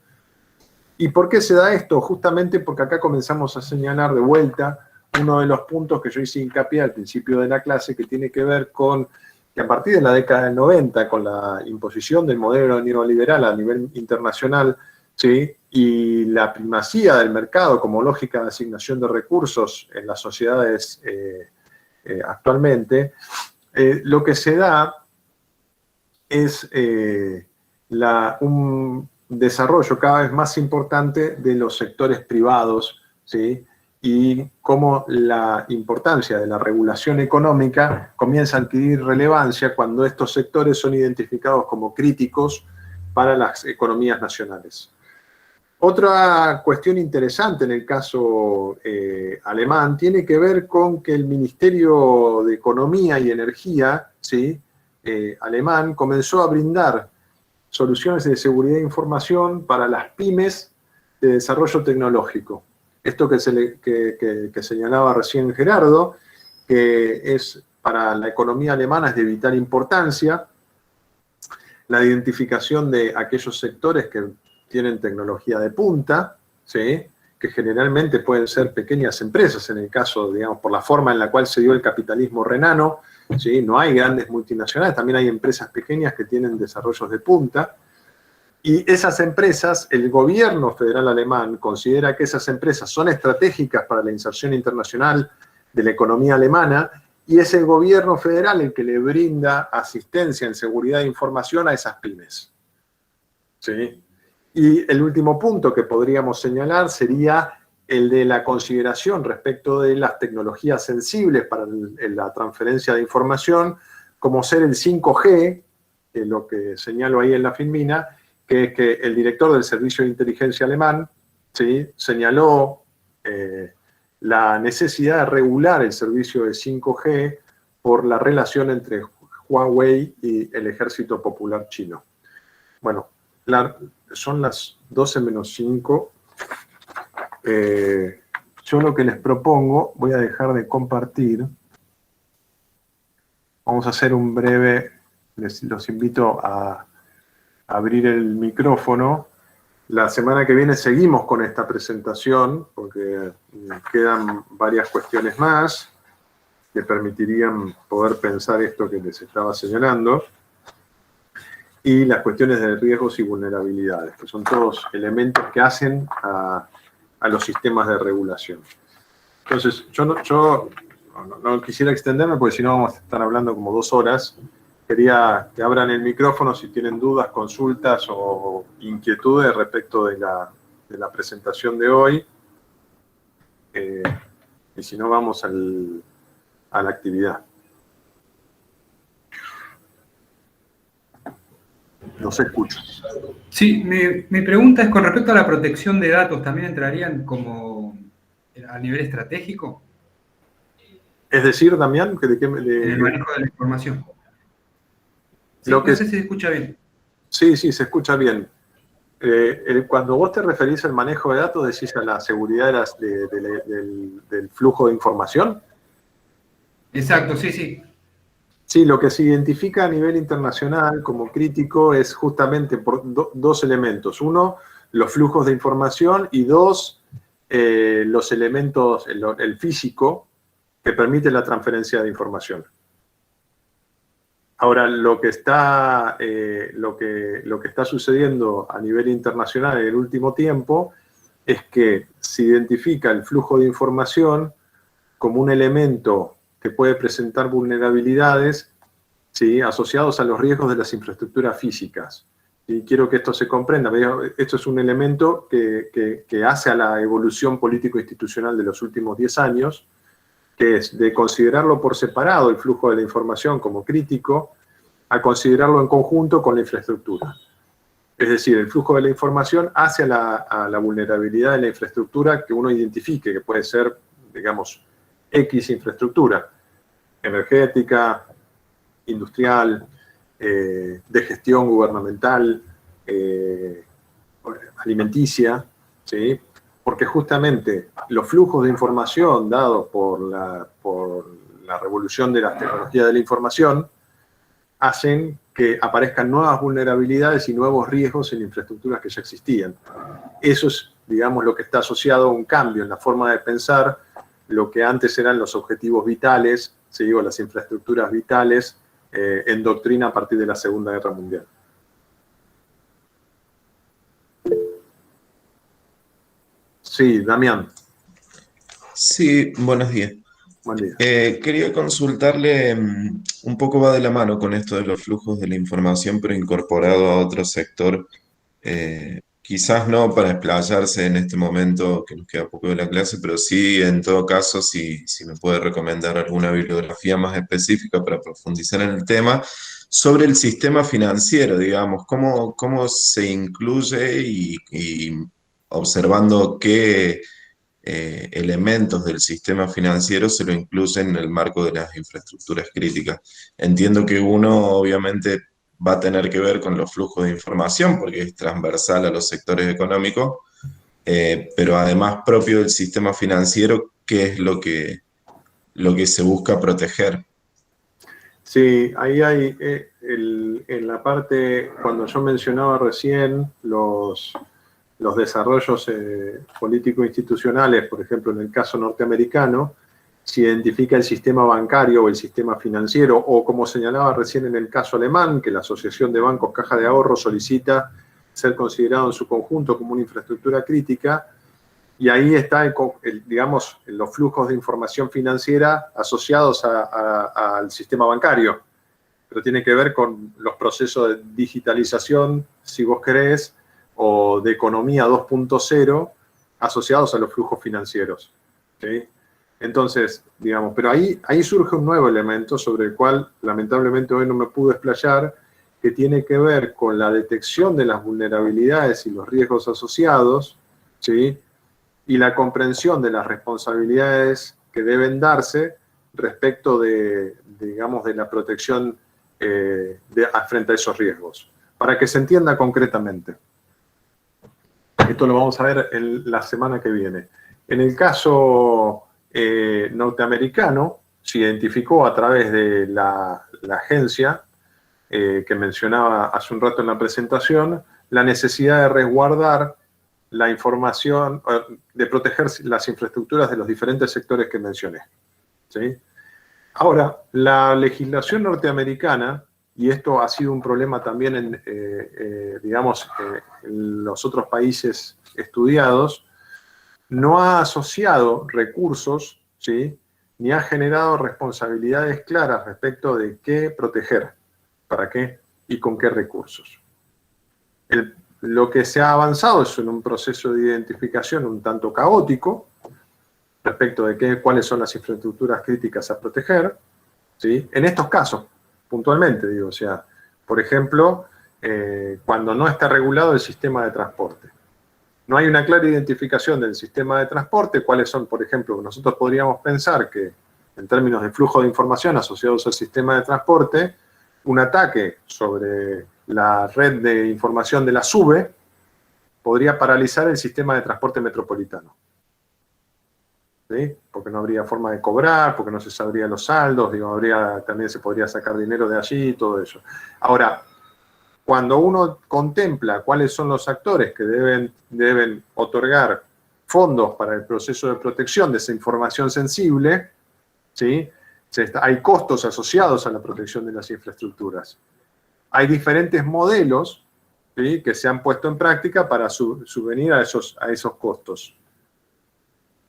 ¿Y por qué se da esto? Justamente porque acá comenzamos a señalar de vuelta uno de los puntos que yo hice hincapié al principio de la clase, que tiene que ver con que a partir de la década del 90, con la imposición del modelo neoliberal a nivel internacional, ¿sí? Y la primacía del mercado como lógica de asignación de recursos en las sociedades actualmente, lo que se da es un desarrollo cada vez más importante de los sectores privados, ¿sí? y cómo la importancia de la regulación económica comienza a adquirir relevancia cuando estos sectores son identificados como críticos para las economías nacionales. Otra cuestión interesante en el caso alemán tiene que ver con que el Ministerio de Economía y Energía, ¿sí?, alemán, comenzó a brindar soluciones de seguridad de información para las pymes de desarrollo tecnológico. Esto que señalaba recién Gerardo, que es para la economía alemana es de vital importancia, la identificación de aquellos sectores que tienen tecnología de punta, ¿sí?, que generalmente pueden ser pequeñas empresas, en el caso, digamos, por la forma en la cual se dio el capitalismo renano, ¿sí?, no hay grandes multinacionales, también hay empresas pequeñas que tienen desarrollos de punta, y esas empresas, el gobierno federal alemán considera que esas empresas son estratégicas para la inserción internacional de la economía alemana, y es el gobierno federal el que le brinda asistencia en seguridad de información a esas pymes. ¿Sí? Y el último punto que podríamos señalar sería el de la consideración respecto de las tecnologías sensibles para la transferencia de información, como ser el 5G, lo que señalo ahí en la filmina, que es que el director del Servicio de Inteligencia alemán, ¿sí?, señaló la necesidad de regular el servicio de 5G por la relación entre Huawei y el Ejército Popular Chino. Bueno, son las 12 menos 5. Yo lo que les propongo, voy a dejar de compartir. Vamos a hacer un breve, los invito a abrir el micrófono. La semana que viene seguimos con esta presentación, porque quedan varias cuestiones más que permitirían poder pensar esto que les estaba señalando, y las cuestiones de riesgos y vulnerabilidades, que son todos elementos que hacen a los sistemas de regulación. Entonces, yo no quisiera extenderme, porque si no vamos a estar hablando como 2 horas. Quería que abran el micrófono si tienen dudas, consultas o inquietudes respecto de la presentación de hoy. Y si no, vamos a la actividad. Los escucho. Sí, mi pregunta es con respecto a la protección de datos, ¿también entrarían como a nivel estratégico? Es decir, Damián, que En el manejo de la información. Sí, no sé si se escucha bien. Sí, se escucha bien. Cuando vos te referís al manejo de datos, ¿decís a la seguridad del flujo de información? Exacto, sí. Sí, lo que se identifica a nivel internacional como crítico es justamente por dos elementos. Uno, los flujos de información, y dos, los elementos, el físico, que permite la transferencia de información. Ahora, lo que está sucediendo a nivel internacional en el último tiempo es que se identifica el flujo de información como un elemento que puede presentar vulnerabilidades, ¿sí?, asociados a los riesgos de las infraestructuras físicas. Y quiero que esto se comprenda. Esto es un elemento que hace a la evolución político-institucional de los últimos 10 años, que es de considerarlo por separado el flujo de la información como crítico, a considerarlo en conjunto con la infraestructura. Es decir, el flujo de la información hace a la vulnerabilidad de la infraestructura que uno identifique, que puede ser, digamos, X infraestructura, energética, industrial, de gestión gubernamental, alimenticia, ¿sí? Porque justamente los flujos de información dados por la revolución de las tecnologías de la información hacen que aparezcan nuevas vulnerabilidades y nuevos riesgos en infraestructuras que ya existían. Eso es, digamos, lo que está asociado a un cambio en la forma de pensar lo que antes eran los objetivos vitales, ¿sí?, o las infraestructuras vitales, en doctrina a partir de la Segunda Guerra Mundial. Sí, Damián. Sí, buenos días. Buen día. Quería consultarle, un poco va de la mano con esto de los flujos de la información, pero incorporado a otro sector quizás no para explayarse en este momento que nos queda poco de la clase, pero sí, en todo caso, si me puede recomendar alguna bibliografía más específica para profundizar en el tema, sobre el sistema financiero, digamos, cómo se incluye y observando qué elementos del sistema financiero se lo incluyen en el marco de las infraestructuras críticas. Entiendo que uno obviamente va a tener que ver con los flujos de información porque es transversal a los sectores económicos, pero además propio del sistema financiero, ¿qué es lo que se busca proteger? Sí, ahí hay, en la parte, cuando yo mencionaba recién los desarrollos político-institucionales, por ejemplo, en el caso norteamericano, se identifica el sistema bancario o el sistema financiero, o como señalaba recién en el caso alemán, que la Asociación de Bancos Caja de Ahorro solicita ser considerado en su conjunto como una infraestructura crítica, y ahí está, digamos, los flujos de información financiera asociados al sistema bancario, pero tiene que ver con los procesos de digitalización, si vos querés, o de economía 2.0 asociados a los flujos financieros. ¿Sí? Entonces, digamos, pero ahí surge un nuevo elemento sobre el cual lamentablemente hoy no me pude explayar, que tiene que ver con la detección de las vulnerabilidades y los riesgos asociados, ¿sí? Y la comprensión de las responsabilidades que deben darse respecto digamos, de la protección frente a esos riesgos. Para que se entienda concretamente. Esto lo vamos a ver la semana que viene. En el caso norteamericano, se identificó a través de la agencia que mencionaba hace un rato en la presentación, la necesidad de resguardar la información, de proteger las infraestructuras de los diferentes sectores que mencioné. ¿Sí? Ahora, la legislación norteamericana, y esto ha sido un problema también digamos, en los otros países estudiados, no ha asociado recursos, ¿sí? Ni ha generado responsabilidades claras respecto de qué proteger, para qué y con qué recursos. Lo que se ha avanzado es en un proceso de identificación un tanto caótico respecto de cuáles son las infraestructuras críticas a proteger, ¿sí? En estos casos, puntualmente, digo, o sea, por ejemplo, cuando no está regulado el sistema de transporte. No hay una clara identificación del sistema de transporte, cuáles son, por ejemplo, nosotros podríamos pensar que, en términos de flujo de información asociados al sistema de transporte, un ataque sobre la red de información de la SUBE podría paralizar el sistema de transporte metropolitano. ¿Sí? Porque no habría forma de cobrar, porque no se sabrían los saldos, digo, también se podría sacar dinero de allí y todo eso. Ahora, cuando uno contempla cuáles son los actores que deben otorgar fondos para el proceso de protección de esa información sensible, ¿sí? Hay costos asociados a la protección de las infraestructuras. Hay diferentes modelos, ¿sí? Que se han puesto en práctica para subvenir a esos costos.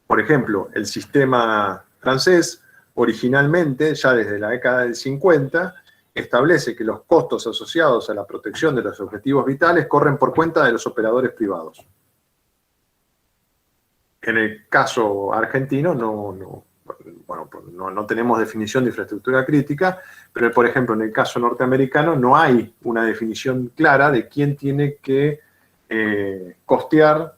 Por ejemplo, el sistema francés, originalmente, ya desde la década del 50, establece que los costos asociados a la protección de los objetivos vitales corren por cuenta de los operadores privados. En el caso argentino no tenemos definición de infraestructura crítica, pero por ejemplo en el caso norteamericano no hay una definición clara de quién tiene que costear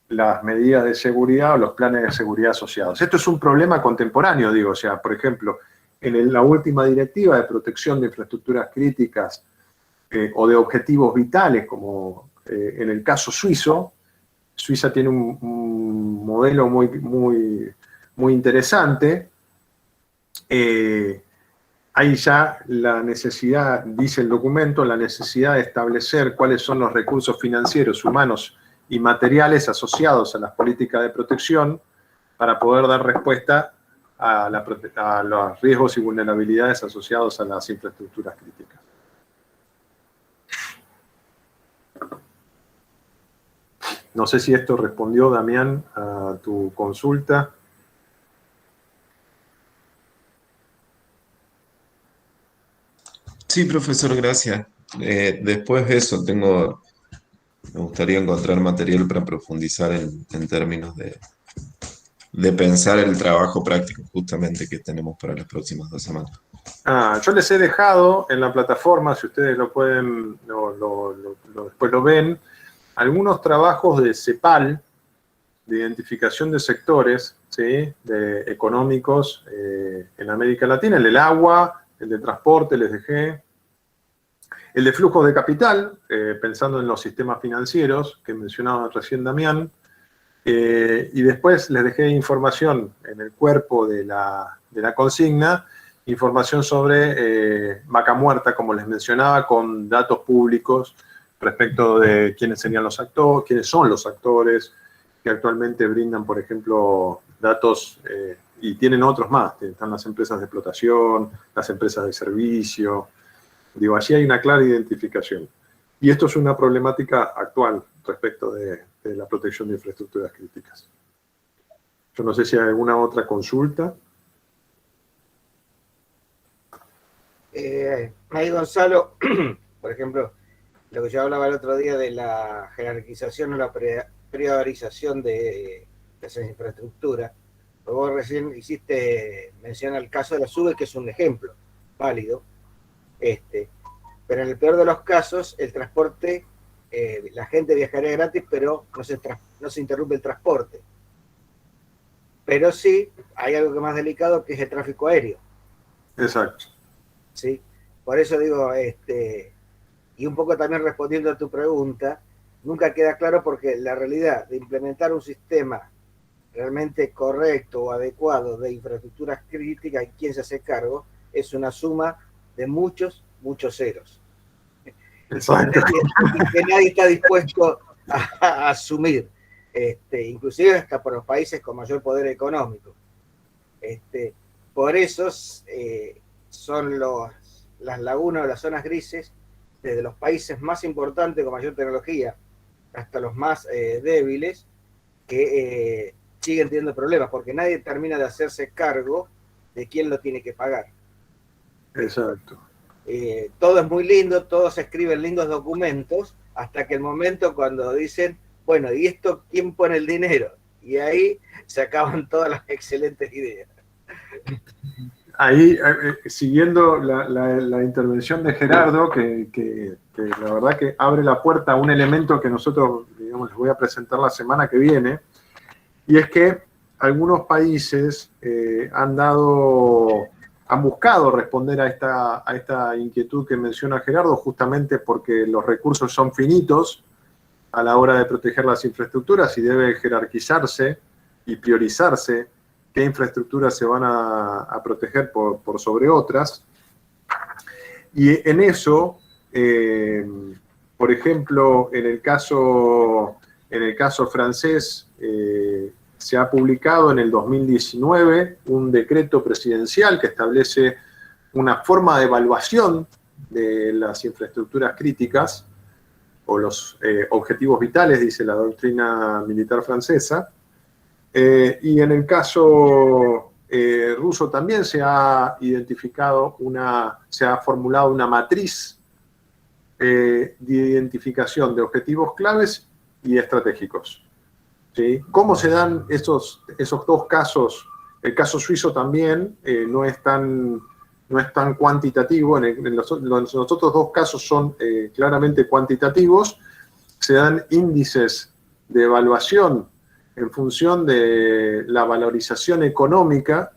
las medidas de seguridad o los planes de seguridad asociados. Esto es un problema contemporáneo, digo, o sea, por ejemplo, en la última directiva de protección de infraestructuras críticas o de objetivos vitales, como en el caso suizo, Suiza tiene un modelo muy interesante. Hay ya la necesidad, dice el documento, la necesidad de establecer cuáles son los recursos financieros, humanos y materiales asociados a las políticas de protección para poder dar respuesta a los riesgos y vulnerabilidades asociados a las infraestructuras críticas. No sé si esto respondió, Damián, a tu consulta. Sí, profesor, gracias. Después de eso, tengo Me gustaría encontrar material para profundizar en términos de pensar el trabajo práctico justamente que tenemos para las próximas 2 semanas. Yo les he dejado en la plataforma, si ustedes lo pueden, después lo ven, algunos trabajos de CEPAL, de identificación de sectores, ¿sí?, económicos en América Latina, el del agua, el de transporte, les dejé, el de flujos de capital, pensando en los sistemas financieros que mencionaba recién Damián, y después les dejé información en el cuerpo de la consigna, información sobre vaca muerta, como les mencionaba, con datos públicos respecto de quiénes serían los actores, quiénes son los actores que actualmente brindan, por ejemplo, datos, y tienen otros más. Están las empresas de explotación, las empresas de servicio. Digo, allí hay una clara identificación. Y esto es una problemática actual respecto de la protección de infraestructuras críticas. Yo no sé si hay alguna otra consulta. Ahí Gonzalo, por ejemplo, lo que yo hablaba el otro día de la jerarquización o la priorización de las infraestructuras, vos recién hiciste mención al caso de la SUBE, que es un ejemplo válido, pero en el peor de los casos, el transporte, la gente viajaría gratis, pero no se interrumpe el transporte. Pero sí, hay algo que más delicado, que es el tráfico aéreo. Exacto. ¿Sí? Por eso digo, y un poco también respondiendo a tu pregunta, nunca queda claro, porque la realidad de implementar un sistema realmente correcto o adecuado de infraestructuras críticas y quién se hace cargo es una suma de muchos ceros. Exacto. Y que nadie está dispuesto a asumir, inclusive hasta por los países con mayor poder económico. Por eso son las lagunas o las zonas grises, desde los países más importantes con mayor tecnología hasta los más débiles, que siguen teniendo problemas, porque nadie termina de hacerse cargo de quién lo tiene que pagar. Exacto. Todo es muy lindo, todos escriben lindos documentos, hasta que el momento cuando dicen, bueno, ¿y esto quién pone el dinero? Y ahí se acaban todas las excelentes ideas. Ahí, siguiendo la intervención de Gerardo, que la verdad que abre la puerta a un elemento que nosotros, digamos, les voy a presentar la semana que viene, y es que algunos países han buscado responder a esta inquietud que menciona Gerardo, justamente porque los recursos son finitos a la hora de proteger las infraestructuras y debe jerarquizarse y priorizarse qué infraestructuras se van a proteger por sobre otras. Y en eso, por ejemplo, en el caso francés, se ha publicado en el 2019 un decreto presidencial que establece una forma de evaluación de las infraestructuras críticas o los objetivos vitales, dice la doctrina militar francesa. Y en el caso ruso también se ha formulado una matriz de identificación de objetivos claves y estratégicos. ¿Sí? ¿Cómo se dan esos dos casos? El caso suizo también no es tan cuantitativo. Los otros dos casos son claramente cuantitativos. Se dan índices de evaluación en función de la valorización económica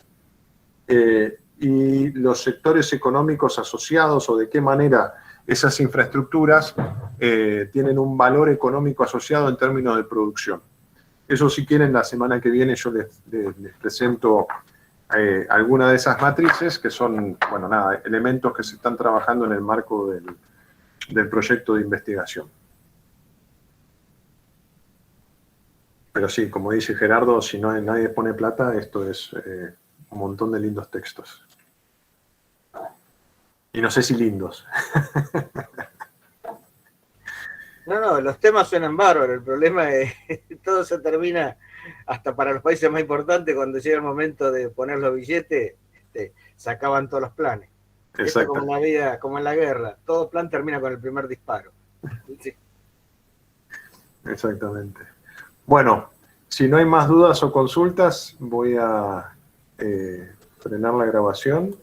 y los sectores económicos asociados, o de qué manera esas infraestructuras tienen un valor económico asociado en términos de producción. Eso, si quieren, la semana que viene yo les presento alguna de esas matrices, que son, bueno, nada, elementos que se están trabajando en el marco del proyecto de investigación. Pero sí, como dice Gerardo, si nadie pone plata, esto es un montón de lindos textos. Y no sé si lindos. No, los temas suenan bárbaros. El problema es que todo se termina, hasta para los países más importantes, cuando llega el momento de poner los billetes, se acaban todos los planes. Esto es como en la vida, como en la guerra. Todo plan termina con el primer disparo. Sí. Exactamente. Bueno, si no hay más dudas o consultas, voy a frenar la grabación.